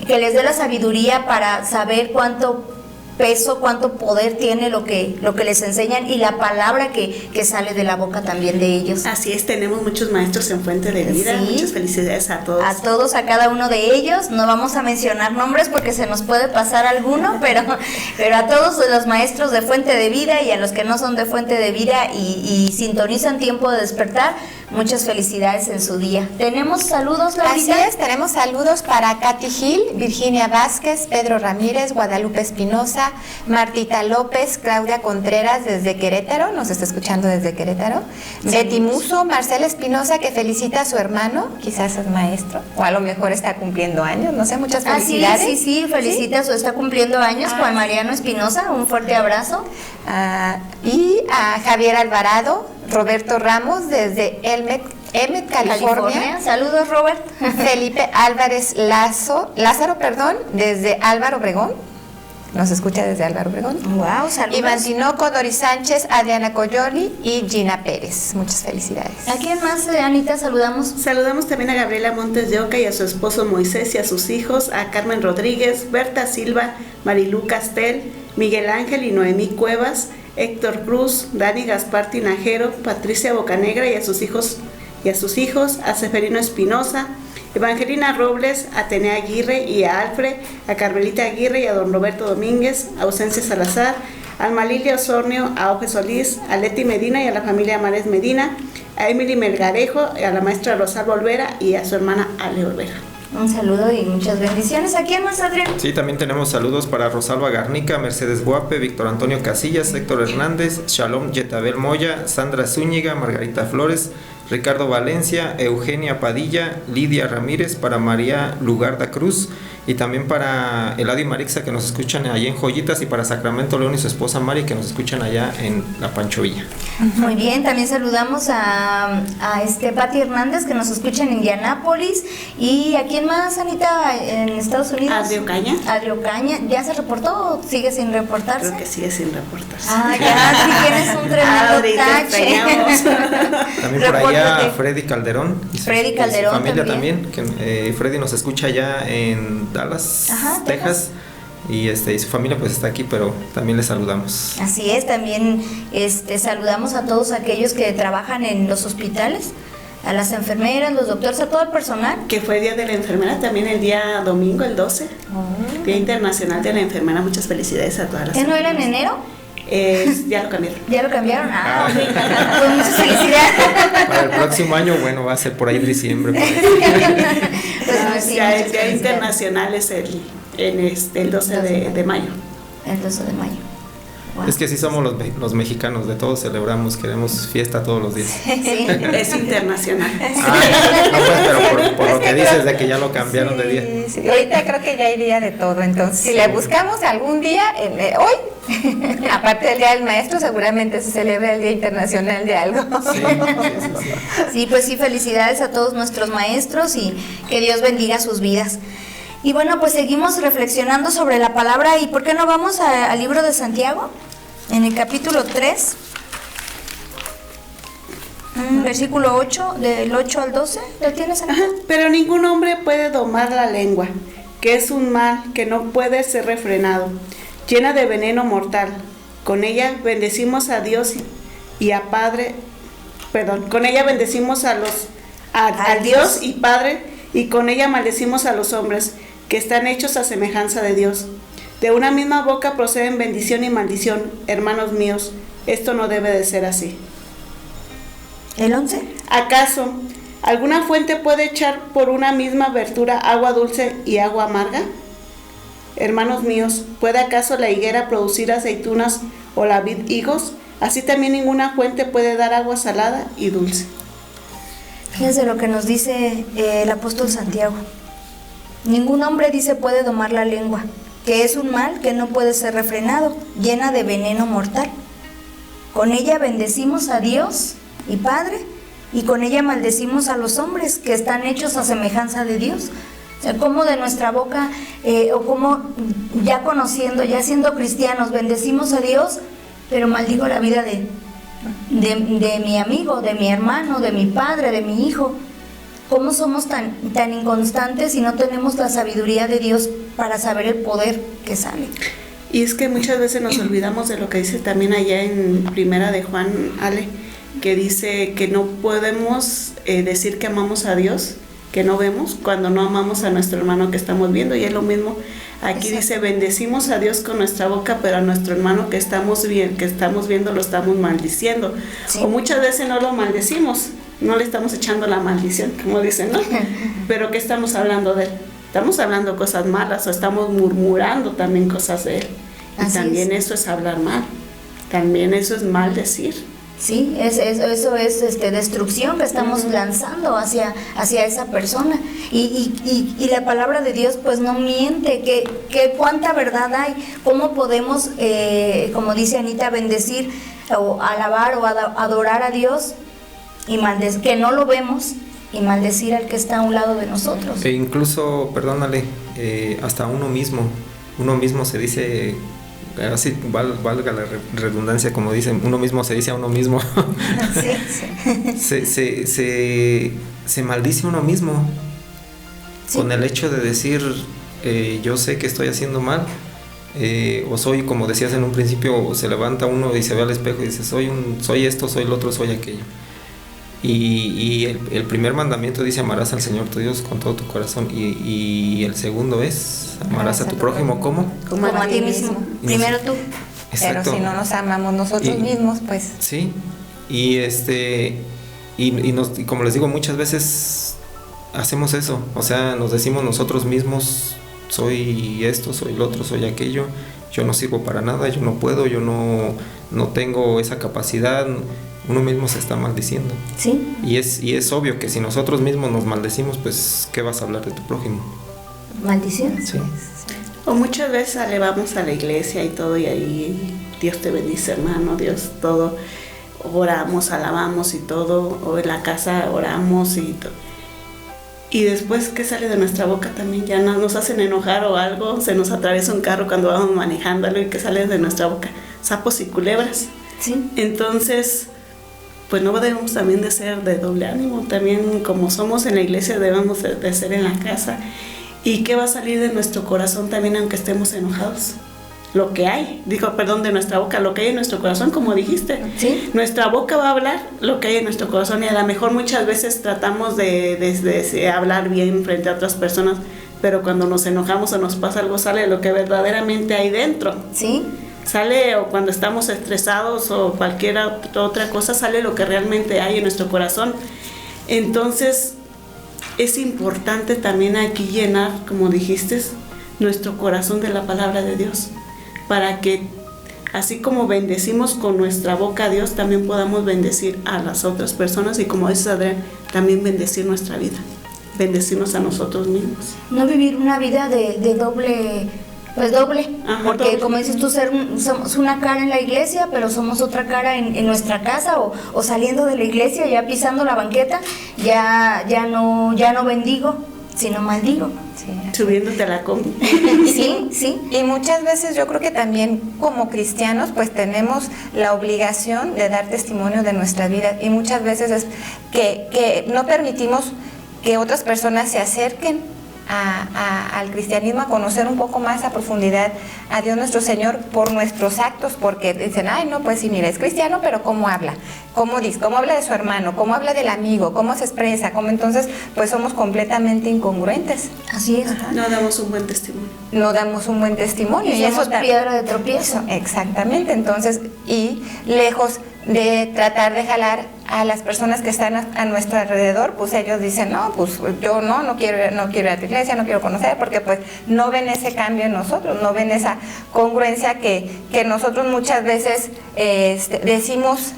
C: que les dé la sabiduría para saber cuánto peso, cuánto poder tiene lo que les enseñan y la palabra que sale de la boca también de ellos.
D: Así es, tenemos muchos maestros en Fuente de Vida, sí. Muchas felicidades a todos.
C: A todos, a cada uno de ellos, no vamos a mencionar nombres porque se nos puede pasar alguno, pero a todos los maestros de Fuente de Vida y a los que no son de Fuente de Vida y sintonizan Tiempo de Despertar, muchas felicidades en su día. ¿Tenemos saludos, Laurita?
E: Así es, tenemos saludos para Katy Gil, Virginia Vázquez, Pedro Ramírez, Guadalupe Espinosa, Martita López, Claudia Contreras desde Querétaro, nos está escuchando desde Querétaro, sí. Betty Muso, Marcela Espinosa, que felicita a su hermano, quizás es maestro, o a lo mejor está cumpliendo años, no sé, muchas felicidades.
C: Sí, felicita, está cumpliendo años, Juan Mariano Espinosa, un fuerte abrazo.
E: Y a Javier Alvarado, Roberto Ramos desde Elmet, California.
C: Saludos, Robert.
E: Felipe Álvarez Lázaro, desde Álvaro Obregón. Nos escucha desde Álvaro Obregón.
C: Wow, saludos.
E: Iván Tinoco, Doris Sánchez, Adriana Coyoli y Gina Pérez. Muchas felicidades.
C: ¿A quién más, Anita, saludamos?
D: Saludamos también a Gabriela Montes de Oca y a su esposo Moisés y a sus hijos, a Carmen Rodríguez, Berta Silva, Marilú Castel, Miguel Ángel y Noemí Cuevas, Héctor Cruz, Dani Gaspar Tinajero, Patricia Bocanegra y a sus hijos, a Seferino Espinosa, Evangelina Robles, a Atenea Aguirre y a Alfred, a Carmelita Aguirre y a don Roberto Domínguez, a Ausencia Salazar, a Alma Lilia Osornio, a Auge Solís, a Leti Medina y a la familia Mares Medina, a Emily Melgarejo, a la maestra Rosalba Olvera y a su hermana Ale Olvera.
C: Un saludo y muchas bendiciones. ¿A quién más, Adrián?
F: Sí, también tenemos saludos para Rosalba Garnica, Mercedes Guape, Víctor Antonio Casillas, Héctor Hernández, Shalom Yetabel Moya, Sandra Zúñiga, Margarita Flores, Ricardo Valencia, Eugenia Padilla, Lidia Ramírez, para María Lugarda Cruz y también para Eladio y Marixa, que nos escuchan allá en Joyitas, y para Sacramento León y su esposa Mari, que nos escuchan allá en La Pancho Villa.
C: Muy bien, también saludamos a Pati Hernández, que nos escucha en Indianápolis. ¿Y a quién más, Anita, en Estados Unidos?
D: Adrio Caña.
C: Adrio Caña. ¿Ya se reportó o sigue sin reportarse?
D: Creo que sigue sin reportarse.
C: Ya, sí tienes un tremendo tache.
F: También por allá Freddy Calderón. Y su familia
C: también.
F: Que Freddy nos escucha allá en Dallas, Texas. Y su familia pues está aquí, pero también les saludamos.
C: Así es, también saludamos a todos aquellos que trabajan en los hospitales, a las enfermeras, los doctores, a todo el personal.
D: Que fue Día de la Enfermera también el día domingo, el 12, Día Internacional de la Enfermera. Muchas felicidades a todas las
C: ¿No era en enero?
D: Ya lo cambiaron.
C: ¿Ya lo cambiaron? Pues muchas felicidades.
F: Para el próximo año, bueno, va a ser por ahí en diciembre.
C: Pues
D: ya el Día Internacional es el 12 de mayo.
C: El 12 de mayo. Wow.
F: Es que sí somos los mexicanos, de todos celebramos, queremos fiesta todos los días.
C: Sí.
D: Es internacional.
F: No, pues, pero por lo que dices de que ya lo cambiaron de día.
E: Sí. Ahorita creo que ya hay día de todo, entonces si le buscamos algún día, hoy, aparte del Día del Maestro, seguramente se celebra el Día Internacional de algo.
C: Sí, pues sí, felicidades a todos nuestros maestros y que Dios bendiga sus vidas. Y bueno, pues seguimos reflexionando sobre la palabra. ¿Y por qué no vamos al libro de Santiago? En el capítulo 3, versículo 8, del 8 al 12. ¿Lo tienes aquí?
D: Pero ningún hombre puede domar la lengua, que es un mal que no puede ser refrenado, llena de veneno mortal. Con ella bendecimos a Dios y a Padre, con ella bendecimos a Dios y Padre, y con ella maldecimos a los hombres, que están hechos a semejanza de Dios. De una misma boca proceden bendición y maldición. Hermanos míos, esto no debe de ser así.
C: ¿El 11?
D: ¿Acaso alguna fuente puede echar por una misma abertura agua dulce y agua amarga? Hermanos míos, ¿puede acaso la higuera producir aceitunas o la vid higos? Así también ninguna fuente puede dar agua salada y dulce.
C: Fíjense lo que nos dice el apóstol Santiago. Ningún hombre, dice, puede domar la lengua, que es un mal que no puede ser refrenado, llena de veneno mortal. Con ella bendecimos a Dios y Padre, y con ella maldecimos a los hombres, que están hechos a semejanza de Dios. O sea, como de nuestra boca, o como ya conociendo, ya siendo cristianos, bendecimos a Dios, pero maldigo la vida de mi amigo, de mi hermano, de mi padre, de mi hijo. ¿Cómo somos tan inconstantes y no tenemos la sabiduría de Dios para saber el poder que sale?
D: Y es que muchas veces nos olvidamos de lo que dice también allá en Primera de Juan, Ale, que dice que no podemos decir que amamos a Dios, que no vemos, cuando no amamos a nuestro hermano que estamos viendo. Y es lo mismo, aquí dice, bendecimos a Dios con nuestra boca, pero a nuestro hermano que estamos viendo lo estamos maldiciendo. Sí. O muchas veces no lo maldecimos, no le estamos echando la maldición, como dicen, ¿no? Pero ¿qué estamos hablando de él? Estamos hablando cosas malas, o estamos murmurando también cosas de él. Y así también eso es hablar mal, también eso es maldecir.
C: Sí, eso es destrucción que estamos lanzando hacia esa persona. Y la palabra de Dios pues no miente, que cuánta verdad hay. ¿Cómo podemos, como dice Anita, bendecir o alabar o adorar a Dios y que no lo vemos, y maldecir al que está a un lado de nosotros?
F: E incluso, perdónale, hasta uno mismo se dice, así valga la redundancia, como dicen, uno mismo se dice a uno mismo. Sí, sí. Se maldice uno mismo, sí, con el hecho de decir, yo sé que estoy haciendo mal, o soy, como decías en un principio, se levanta uno y se ve al espejo y dice, soy esto, soy el otro, soy aquello. Y el primer mandamiento dice, amarás al Señor tu Dios con todo tu corazón, y el segundo es, amarás a tu prójimo como
C: a ti mismo. Primero tú.
E: Exacto. Pero si no nos amamos nosotros mismos, pues.
F: Sí, y como les digo, muchas veces hacemos eso, o sea, nos decimos nosotros mismos, soy esto, soy el otro, soy aquello, yo no sirvo para nada, yo no puedo, yo no tengo esa capacidad. Uno mismo se está maldiciendo.
C: Sí.
F: Y es obvio que si nosotros mismos nos maldecimos, pues ¿qué vas a hablar de tu prójimo?
C: Maldición.
F: Sí.
D: O muchas veces vamos a la iglesia y todo, y ahí Dios te bendice, hermano, Dios todo, oramos, alabamos y todo, o en la casa oramos y todo. Y después, ¿qué sale de nuestra boca también? Ya nos hacen enojar o algo, se nos atraviesa un carro cuando vamos manejándolo, y ¿qué sale de nuestra boca? Sapos y culebras.
C: Sí.
D: Entonces, pues no debemos también de ser de doble ánimo, también como somos en la iglesia debemos de ser en la casa. ¿Y qué va a salir de nuestro corazón también aunque estemos enojados? Lo que hay, de nuestra boca, lo que hay en nuestro corazón, como dijiste.
C: ¿Sí?
D: Nuestra boca va a hablar lo que hay en nuestro corazón, y a lo mejor muchas veces tratamos de hablar bien frente a otras personas, pero cuando nos enojamos o nos pasa algo, sale lo que verdaderamente hay dentro.
C: Sí.
D: Sale, o cuando estamos estresados o cualquier otra cosa, sale lo que realmente hay en nuestro corazón. Entonces es importante también aquí llenar, como dijiste, nuestro corazón de la palabra de Dios, para que así como bendecimos con nuestra boca a Dios, también podamos bendecir a las otras personas, y como dice Adrián, también bendecir nuestra vida, bendecirnos a nosotros mismos.
C: No vivir una vida de doble. Pues doble. Ajá, porque doble. Como dices tú, somos una cara en la iglesia, pero somos otra cara en nuestra casa, o saliendo de la iglesia, ya pisando la banqueta, ya no bendigo, sino maldigo.
D: Subiéndote a la combi.
C: Sí, sí.
E: Y muchas veces yo creo que también como cristianos pues tenemos la obligación de dar testimonio de nuestra vida, y muchas veces es que no permitimos que otras personas se acerquen al cristianismo, a conocer un poco más a profundidad a Dios nuestro Señor por nuestros actos, porque dicen, ay no, pues sí, mira, es cristiano, pero ¿cómo habla? ¿Cómo dice? ¿Cómo habla de su hermano? ¿Cómo habla del amigo? ¿Cómo se expresa? ¿Cómo? Entonces pues somos completamente incongruentes.
C: Así es.
D: No damos un buen testimonio.
E: No damos un buen testimonio.
C: Y eso es piedra de tropiezo.
E: Exactamente. Entonces, y lejos de tratar de jalar a las personas que están a nuestro alrededor, pues ellos dicen, no, pues yo no quiero ir a tu iglesia, no quiero conocer, porque pues no ven ese cambio en nosotros, no ven esa congruencia que nosotros muchas veces decimos,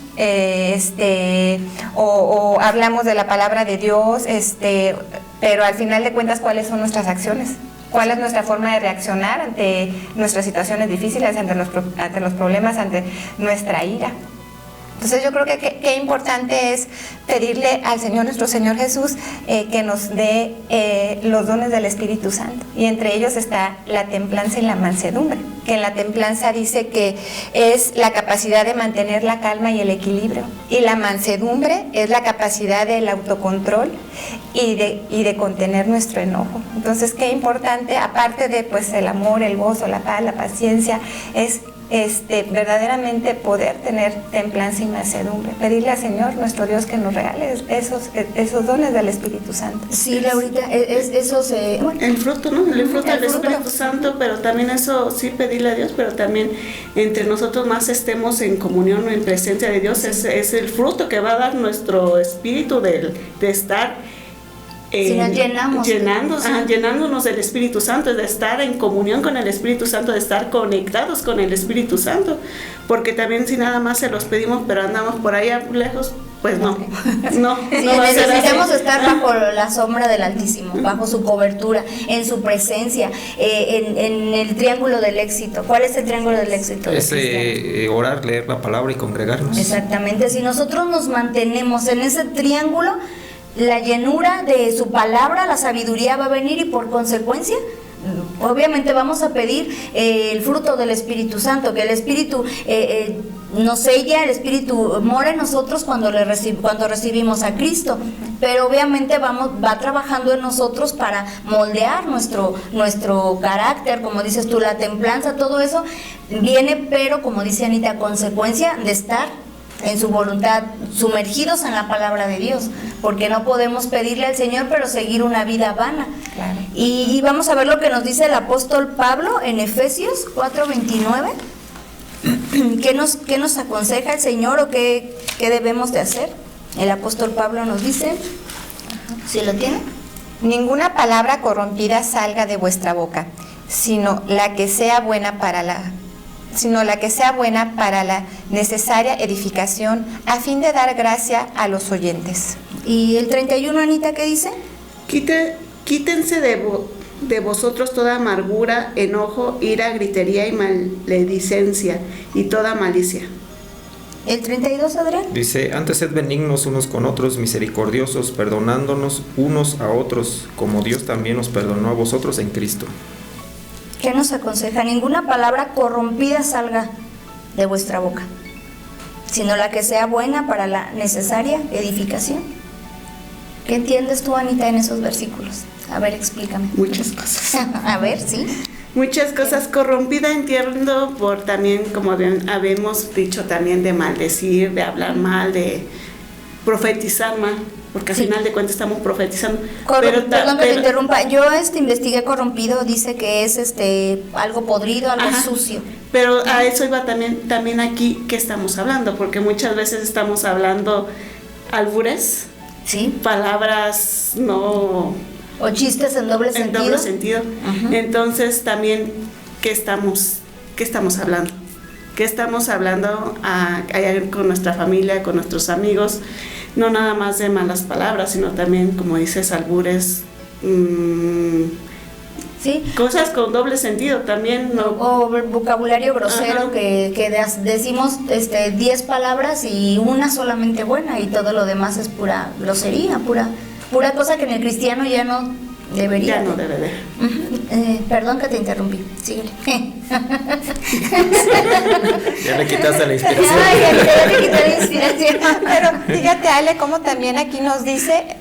E: o hablamos de la palabra de Dios, pero al final de cuentas, ¿cuáles son nuestras acciones? ¿Cuál es nuestra forma de reaccionar ante nuestras situaciones difíciles, ante los problemas, ante nuestra ira? Entonces yo creo que qué importante es pedirle al Señor, nuestro Señor Jesús, que nos dé los dones del Espíritu Santo. Y entre ellos está la templanza y la mansedumbre. Que en la templanza dice que es la capacidad de mantener la calma y el equilibrio. Y la mansedumbre es la capacidad del autocontrol y de contener nuestro enojo. Entonces qué importante, aparte de pues el amor, el gozo, la paz, la paciencia, es verdaderamente poder tener templanza y mansedumbre, pedirle al Señor nuestro Dios que nos regale esos dones del Espíritu Santo.
C: Sí, Laurita,
D: el fruto, ¿no? El fruto del Espíritu Santo, pero también eso sí pedirle a Dios, pero también entre nosotros más estemos en comunión, en presencia de Dios, es el fruto que va a dar nuestro espíritu de estar
C: si nos
D: llenándonos del Espíritu Santo, de estar en comunión con el Espíritu Santo, de estar conectados con el Espíritu Santo, porque también si nada más se los pedimos pero andamos por allá lejos, pues no
C: necesitamos estar bajo la sombra del Altísimo, bajo su cobertura, en su presencia, en el triángulo del éxito. ¿Cuál es el triángulo del éxito?
F: Es orar, leer la palabra y congregarnos.
C: Exactamente, si nosotros nos mantenemos en ese triángulo, la llenura de su palabra, la sabiduría va a venir, y por consecuencia obviamente vamos a pedir el fruto del Espíritu Santo, que el Espíritu nos sella, el Espíritu mora en nosotros cuando recibimos a Cristo, pero obviamente va trabajando en nosotros para moldear nuestro carácter, como dices tú, la templanza, todo eso viene, pero como dice Anita, a consecuencia de estar en su voluntad, sumergidos en la palabra de Dios, porque no podemos pedirle al Señor pero seguir una vida vana.
E: Claro.
C: Y vamos a ver lo que nos dice el apóstol Pablo en Efesios 4:29. ¿Qué nos aconseja el Señor o qué debemos de hacer? El apóstol Pablo nos dice, ¿sí lo tiene?
E: Ninguna palabra corrompida salga de vuestra boca, sino la que sea buena para la necesaria edificación, a fin de dar gracia a los oyentes.
C: ¿Y el 31, Anita, qué dice?
D: Quítense de vosotros toda amargura, enojo, ira, gritería y maledicencia, y toda malicia.
C: ¿El 32, Adrián?
F: Dice, antes sed benignos unos con otros, misericordiosos, perdonándonos unos a otros, como Dios también os perdonó a vosotros en Cristo.
C: ¿Qué nos aconseja? Ninguna palabra corrompida salga de vuestra boca, sino la que sea buena para la necesaria edificación. ¿Qué entiendes tú, Anita, en esos versículos? A ver, explícame.
D: Muchas cosas.
C: A ver, sí.
D: Muchas cosas. Corrompida entiendo por también, como habíamos dicho, también de maldecir, de hablar mal, de profetizar mal. Porque al final de cuentas estamos profetizando.
C: Perdón que te interrumpa, yo investigué corrompido, dice que es algo podrido, algo sucio.
D: Pero a eso iba también aquí que estamos hablando, porque muchas veces estamos hablando albures,
C: ¿sí?
D: Palabras no...
C: O chistes en doble sentido.
D: En doble sentido. Uh-huh. Entonces también, ¿qué estamos hablando? ¿Qué estamos hablando con nuestra familia, con nuestros amigos? No nada más de malas palabras, sino también, como dices, albures,
C: ¿sí?
D: Cosas con doble sentido también, ¿no? O
C: vocabulario grosero, que decimos 10 palabras y una solamente buena, y todo lo demás es pura grosería, pura cosa que en el cristiano ya Debería.
D: Ya no debe de.
C: Perdón que te interrumpí. Síguele.
F: Ya le quitaste la inspiración.
C: Ya le quité la inspiración.
E: Pero fíjate, Ale, como también aquí nos dice,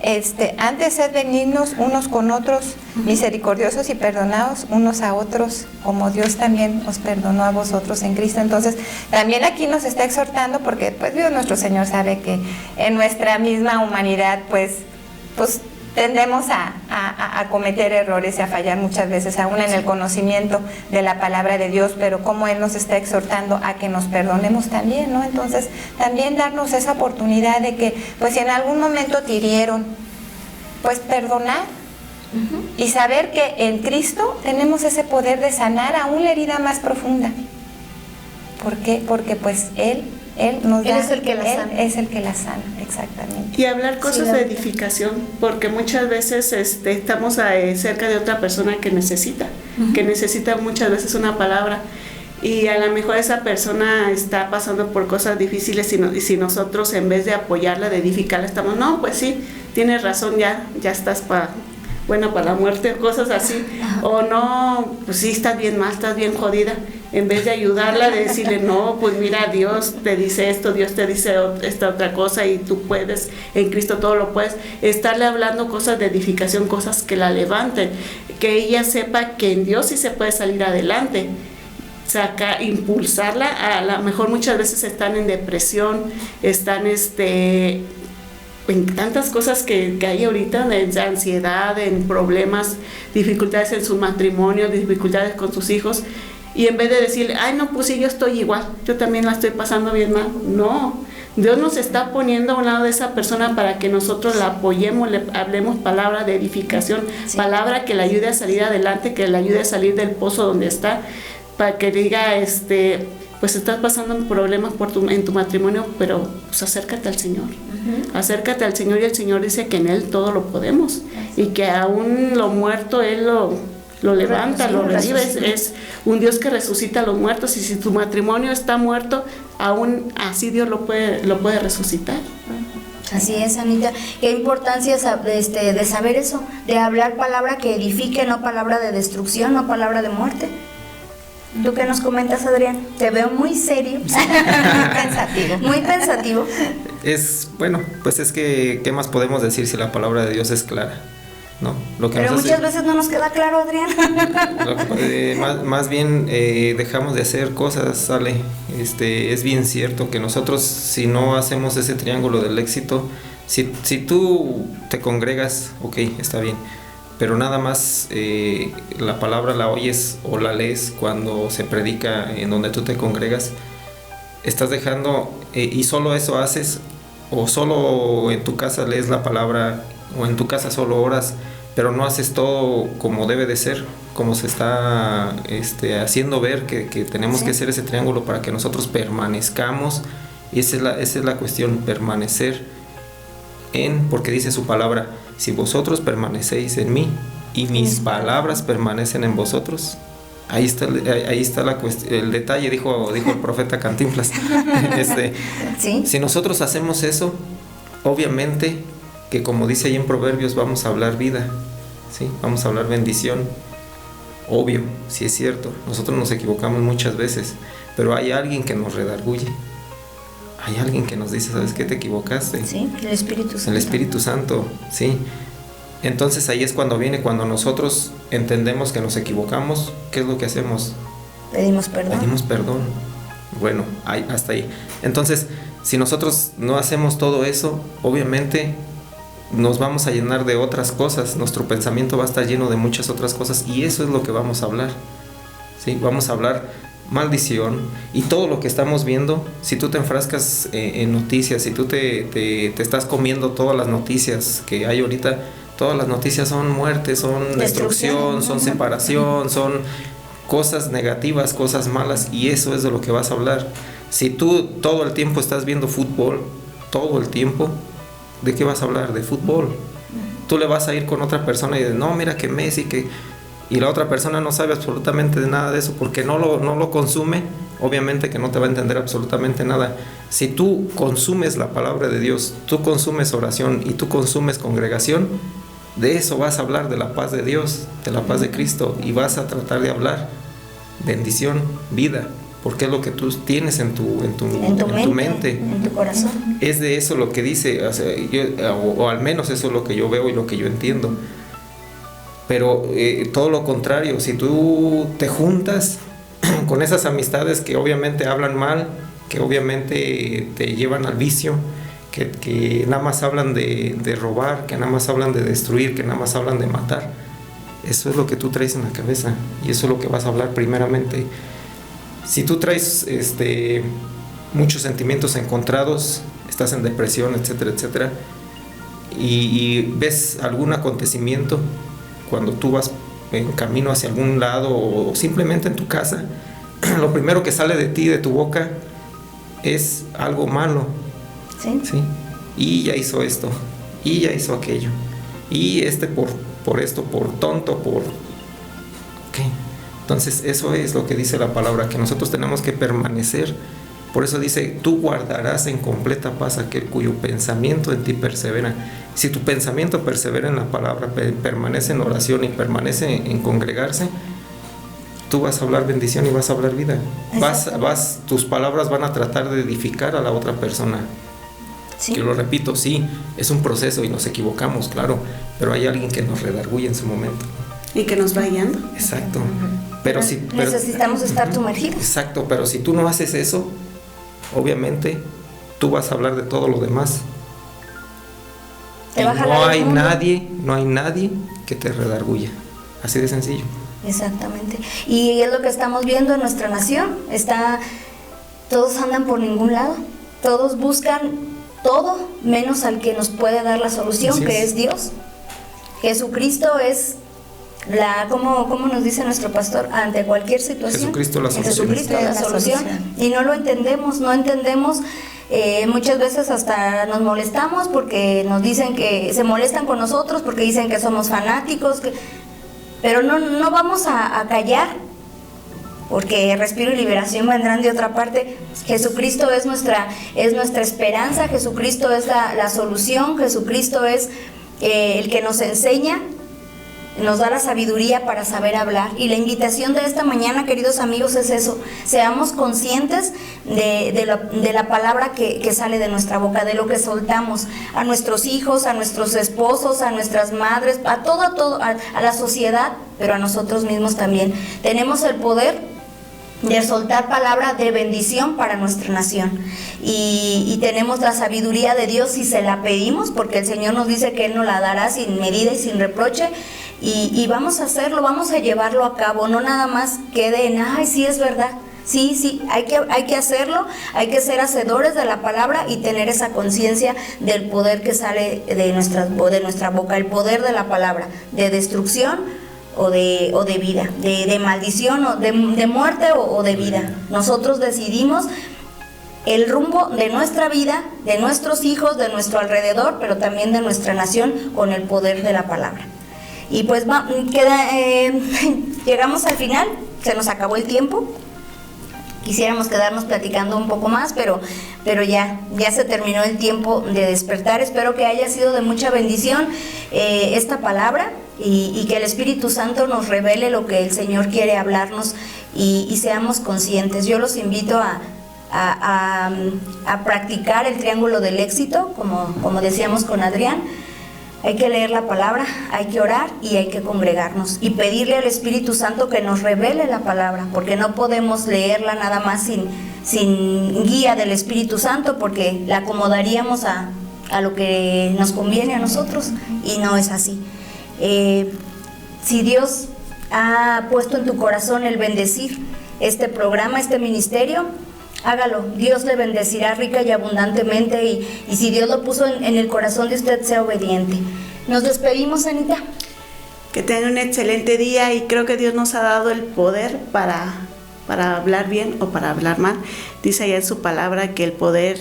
E: antes sed benignos unos con otros, misericordiosos y perdonados unos a otros, como Dios también os perdonó a vosotros en Cristo. Entonces, también aquí nos está exhortando, porque pues Dios nuestro Señor sabe que en nuestra misma humanidad, pues tendemos a cometer errores y a fallar muchas veces, aún en el conocimiento de la palabra de Dios, pero como Él nos está exhortando a que nos perdonemos también, ¿no? Entonces, también darnos esa oportunidad de que, pues si en algún momento te hirieron, pues perdonar y saber que en Cristo tenemos ese poder de sanar aún la herida más profunda. ¿Por qué? Porque pues Él nos da,
C: Él es el que la sana.
E: Es el que la sana, exactamente.
D: Y hablar cosas de edificación, porque muchas veces estamos cerca de otra persona que necesita muchas veces una palabra, y a lo mejor esa persona está pasando por cosas difíciles y si nosotros en vez de apoyarla, de edificarla, estamos, no, pues sí, tienes razón, ya estás para la muerte, cosas así, o no, pues sí, estás bien mal, estás bien jodida, en vez de ayudarla, de decirle, no, pues mira, Dios te dice esto, Dios te dice esta otra cosa y tú puedes, en Cristo todo lo puedes, estarle hablando cosas de edificación, cosas que la levanten, que ella sepa que en Dios sí se puede salir adelante, impulsarla. A lo mejor muchas veces están en depresión, están en tantas cosas que hay ahorita, de ansiedad, en problemas, dificultades en su matrimonio, dificultades con sus hijos, y en vez de decirle, ay no, pues sí, yo estoy igual, yo también la estoy pasando bien mal, no, Dios nos está poniendo a un lado de esa persona para que nosotros la apoyemos, le hablemos palabra de edificación, palabra que le ayude a salir adelante, que le ayude a salir del pozo donde está, para que diga, pues estás pasando problemas en tu matrimonio, pero pues acércate al Señor. Acércate al Señor, y el Señor dice que en Él todo lo podemos, y que aún lo muerto Él lo levanta, lo revive. Es un Dios que resucita a los muertos, y si tu matrimonio está muerto, aún así Dios lo puede resucitar.
C: Así es, Anita. Qué importancia de saber eso, de hablar palabra que edifique, no palabra de destrucción, no palabra de muerte. ¿Tú qué nos comentas, Adrián? Te veo muy serio. Pensativo. Muy pensativo.
F: Pues es que, ¿qué más podemos decir si la palabra de Dios es clara? ¿No?
C: Pero muchas veces no nos queda claro, Adrián.
F: Más bien dejamos de hacer cosas, ¿sale? Es bien cierto que nosotros, si no hacemos ese triángulo del éxito, si tú te congregas, ok, está bien, pero nada más la palabra la oyes o la lees cuando se predica en donde tú te congregas, estás dejando, y solo eso haces, o solo en tu casa lees la palabra, o en tu casa solo oras, pero no haces todo como debe de ser, como se está haciendo ver que tenemos que hacer ese triángulo para que nosotros permanezcamos. Y esa es la cuestión, permanecer porque dice su palabra, si vosotros permanecéis en mí y mis palabras permanecen en vosotros, ahí está la cuestión, el detalle, dijo el profeta Cantinflas.
C: ¿Sí?
F: Si nosotros hacemos eso, obviamente que, como dice ahí en Proverbios, vamos a hablar vida, ¿sí? Vamos a hablar bendición. Obvio, sí es cierto, nosotros nos equivocamos muchas veces, pero hay alguien que nos redarguye, hay alguien que nos dice, ¿sabes qué? Te equivocaste.
C: Sí, el Espíritu Santo.
F: El Espíritu Santo, sí. Entonces ahí es cuando nosotros entendemos que nos equivocamos, ¿qué es lo que hacemos?
C: Pedimos perdón.
F: Pedimos perdón. Bueno, hasta ahí. Entonces, si nosotros no hacemos todo eso, obviamente nos vamos a llenar de otras cosas, nuestro pensamiento va a estar lleno de muchas otras cosas, y eso es lo que vamos a hablar, ¿sí? Vamos a hablar maldición y todo lo que estamos viendo. Si tú te enfrascas en noticias, si tú te estás comiendo todas las noticias que hay ahorita, todas las noticias son muerte, son destrucción, son separación, son cosas negativas, cosas malas, y eso es de lo que vas a hablar. Si tú todo el tiempo estás viendo fútbol, todo el tiempo, ¿de qué vas a hablar? De fútbol. Tú le vas a ir con otra persona y dices, no, mira que Messi, y la otra persona no sabe absolutamente de nada de eso porque no lo consume, obviamente que no te va a entender absolutamente nada. Si tú consumes la palabra de Dios, tú consumes oración y tú consumes congregación, de eso vas a hablar, de la paz de Dios, de la paz de Cristo, y vas a tratar de hablar bendición, vida, porque es lo que tú tienes en tu mente,
C: en tu corazón.
F: Es de eso lo que dice, o al menos eso es lo que yo veo y lo que yo entiendo. Pero todo lo contrario, si tú te juntas con esas amistades que obviamente hablan mal, que obviamente te llevan al vicio, que nada más hablan de robar, que nada más hablan de destruir, que nada más hablan de matar, eso es lo que tú traes en la cabeza, y eso es lo que vas a hablar primeramente. Si tú traes muchos sentimientos encontrados, estás en depresión, etcétera, etcétera, y ves algún acontecimiento cuando tú vas en camino hacia algún lado o simplemente en tu casa, lo primero que sale de ti, de tu boca, es algo malo. ¿Sí? Y ya hizo esto, y ya hizo aquello, y por esto, por tonto, ¿qué? Entonces eso es lo que dice la palabra, que nosotros tenemos que permanecer. Por eso dice, tú guardarás en completa paz aquel cuyo pensamiento en ti persevera. Si tu pensamiento persevera en la palabra, permanece en oración y permanece en congregarse, tú vas a hablar bendición y vas a hablar vida. Tus palabras van a tratar de edificar a la otra persona. ¿Sí? Yo lo repito, sí, es un proceso y nos equivocamos, claro, pero hay alguien que nos redarguye en su momento.
D: Y que nos va guiando.
F: Exacto. Pero
C: necesitamos estar sumergidos.
F: Exacto, pero si tú no haces eso, obviamente tú vas a hablar de todo lo demás. No hay nadie que te redarguya. Así de sencillo.
C: Exactamente. Y es lo que estamos viendo en nuestra nación. Todos andan por ningún lado. Todos buscan todo menos al que nos puede dar la solución, que es Dios. Jesucristo es como nos dice nuestro pastor, ante cualquier situación,
F: Jesucristo la
C: solución. Y no lo entendemos, muchas veces hasta nos molestamos porque nos dicen que se molestan con nosotros porque dicen que somos fanáticos, pero no vamos a callar, porque respiro y liberación vendrán de otra parte. Jesucristo es nuestra esperanza, Jesucristo es la solución, Jesucristo es el que nos enseña, nos da la sabiduría para saber hablar. Y la invitación de esta mañana, queridos amigos, es eso: seamos conscientes de la palabra que sale de nuestra boca, de lo que soltamos a nuestros hijos, a nuestros esposos, a nuestras madres, a todo, a la sociedad, pero a nosotros mismos también. Tenemos el poder de soltar palabra de bendición para nuestra nación, y tenemos la sabiduría de Dios si se la pedimos, porque el Señor nos dice que Él nos la dará sin medida y sin reproche, y vamos a hacerlo, vamos a llevarlo a cabo, no nada más quede en, ay, sí es verdad. Sí, hay que hacerlo, hay que ser hacedores de la palabra y tener esa conciencia del poder que sale de nuestra boca, el poder de la palabra, de destrucción o de vida, de maldición o de muerte o de vida. Nosotros decidimos el rumbo de nuestra vida, de nuestros hijos, de nuestro alrededor, pero también de nuestra nación, con el poder de la palabra. Y pues llegamos al final, se nos acabó el tiempo. Quisiéramos quedarnos platicando un poco más, pero ya se terminó el tiempo de despertar. Espero que haya sido de mucha bendición esta palabra, y que el Espíritu Santo nos revele lo que el Señor quiere hablarnos, y seamos conscientes. Yo los invito a practicar el triángulo del éxito, como decíamos con Adrián. Hay que leer la palabra, hay que orar y hay que congregarnos y pedirle al Espíritu Santo que nos revele la palabra, porque no podemos leerla nada más sin guía del Espíritu Santo, porque la acomodaríamos a lo que nos conviene a nosotros, y no es así. Si Dios ha puesto en tu corazón el bendecir este programa, este ministerio, hágalo. Dios le bendecirá rica y abundantemente, y si Dios lo puso en el corazón de usted, sea obediente. Nos despedimos, Anita.
D: Que tenga un excelente día, y creo que Dios nos ha dado el poder para hablar bien o para hablar mal. Dice allá en su palabra que el poder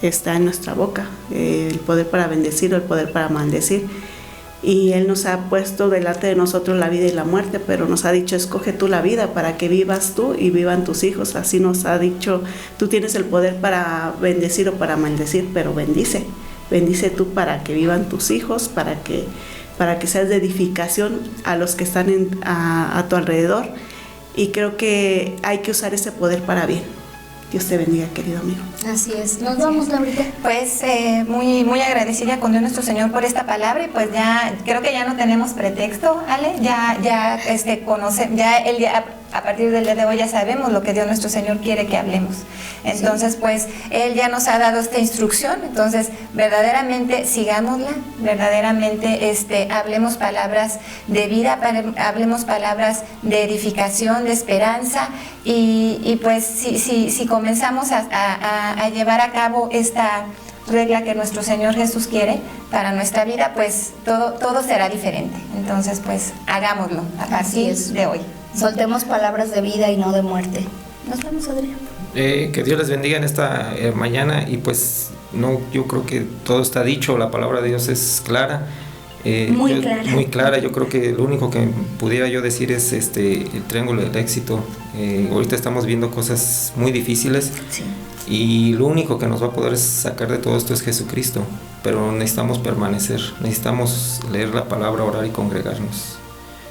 D: está en nuestra boca, el poder para bendecir o el poder para maldecir. Y Él nos ha puesto delante de nosotros la vida y la muerte, pero nos ha dicho, escoge tú la vida para que vivas tú y vivan tus hijos. Así nos ha dicho, tú tienes el poder para bendecir o para maldecir, pero bendice tú para que vivan tus hijos, para que para que seas de edificación a los que están a tu alrededor. Y creo que hay que usar ese poder para bien. Dios te bendiga, querido amigo.
C: Así es. Nos vamos, Laurita.
E: Pues muy, muy agradecida con Dios nuestro Señor por esta palabra, y pues ya creo que ya no tenemos pretexto, Ale, ya a partir del día de hoy ya sabemos lo que Dios nuestro Señor quiere que hablemos. Entonces, pues Él ya nos ha dado esta instrucción, entonces verdaderamente sigámosla, verdaderamente hablemos palabras de vida, hablemos palabras de edificación, de esperanza, y pues si comenzamos a llevar a cabo esta regla que nuestro Señor Jesús quiere para nuestra vida, pues todo será diferente. Entonces, pues hagámoslo a partir de hoy.
C: Soltemos palabras de vida y no de muerte. Nos vemos, Adrián.
F: Que Dios les bendiga en esta mañana, y pues yo creo que todo está dicho, la palabra de Dios es clara. Muy clara. Yo creo que lo único que pudiera yo decir es el triángulo del éxito. Ahorita estamos viendo cosas muy difíciles, sí, y lo único que nos va a poder sacar de todo esto es Jesucristo, pero necesitamos permanecer, necesitamos leer la palabra, orar y congregarnos.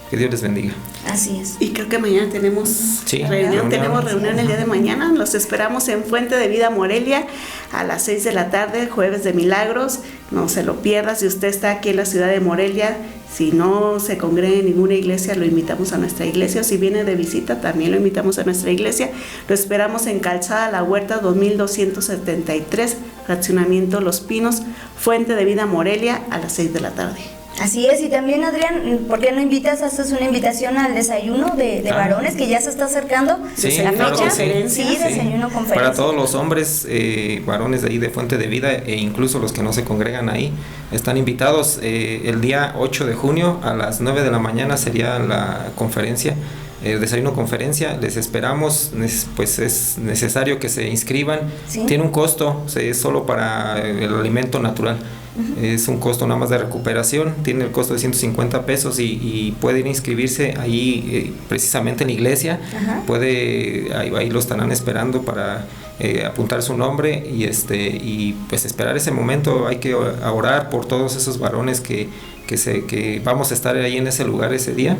F: Que Dios les bendiga.
C: Así es.
D: Y creo que mañana tenemos reunión. Tenemos reunión el día de mañana. Los esperamos en Fuente de Vida Morelia a las 6 de la tarde, jueves de milagros. No se lo pierda. Si usted está aquí en la ciudad de Morelia, si no se congrega en ninguna iglesia, lo invitamos a nuestra iglesia. Si viene de visita, también lo invitamos a nuestra iglesia. Lo esperamos en Calzada La Huerta 2273, Fraccionamiento Los Pinos, Fuente de Vida Morelia a las 6 de la tarde.
C: Así es, y también, Adrián, ¿por qué no invitas? Haces una invitación al desayuno de varones que ya se está acercando.
F: Sí,
C: la
F: claro
C: fecha.
F: Sí,
C: desayuno, conferencia.
F: Para todos los hombres, varones de ahí de Fuente de Vida, e incluso los que no se congregan ahí, están invitados. El día 8 de junio a las 9 de la mañana sería la conferencia. Desayuno conferencia, les esperamos, pues es necesario que se inscriban. ¿Sí? Tiene un costo, es solo para el alimento natural. Es un costo nada más de recuperación, tiene el costo de 150 pesos y puede ir a inscribirse ahí precisamente en la iglesia. Ahí lo estarán esperando para apuntar su nombre y pues esperar ese momento. Hay que orar por todos esos varones que vamos a estar ahí en ese lugar ese día,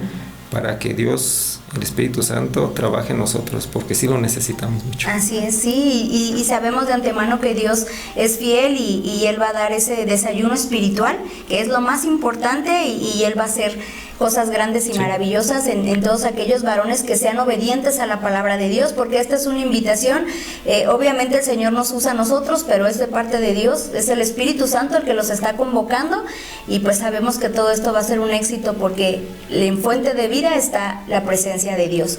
F: para que Dios, el Espíritu Santo, trabaje en nosotros, porque sí lo necesitamos mucho.
C: Así es, sí, y sabemos de antemano que Dios es fiel y Él va a dar ese desayuno espiritual, que es lo más importante, y Él va a hacer cosas grandes y maravillosas en todos aquellos varones que sean obedientes a la palabra de Dios, porque esta es una invitación. Obviamente el Señor nos usa a nosotros, pero es de parte de Dios, es el Espíritu Santo el que los está convocando, y pues sabemos que todo esto va a ser un éxito, porque en Fuente de Vida está la presencia de Dios.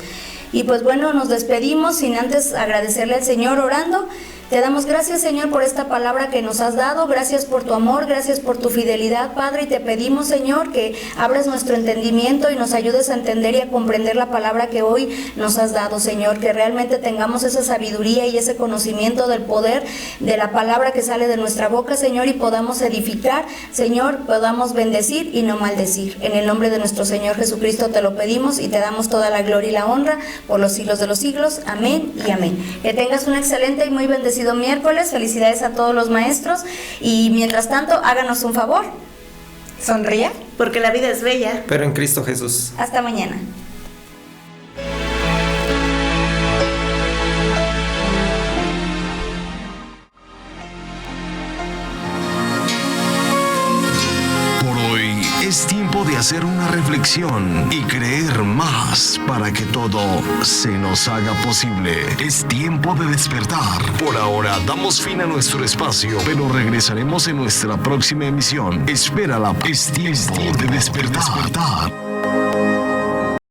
C: Y pues bueno, nos despedimos sin antes agradecerle al Señor orando. Te damos gracias, Señor, por esta palabra que nos has dado. Gracias por tu amor, gracias por tu fidelidad, Padre. Y te pedimos, Señor, que abras nuestro entendimiento y nos ayudes a entender y a comprender la palabra que hoy nos has dado, Señor. Que realmente tengamos esa sabiduría y ese conocimiento del poder de la palabra que sale de nuestra boca, Señor, y podamos edificar, Señor, podamos bendecir y no maldecir. En el nombre de nuestro Señor Jesucristo te lo pedimos y te damos toda la gloria y la honra por los siglos de los siglos. Amén y amén. Que tengas un excelente y muy bendecido miércoles. Felicidades a todos los maestros, y mientras tanto háganos un favor, sonría,
D: porque la vida es bella,
F: pero en Cristo Jesús.
C: Hasta mañana.
A: Es tiempo de hacer una reflexión y creer más para que todo se nos haga posible. Es tiempo de despertar. Por ahora damos fin a nuestro espacio, pero regresaremos en nuestra próxima emisión. Espérala. Es tiempo de despertar.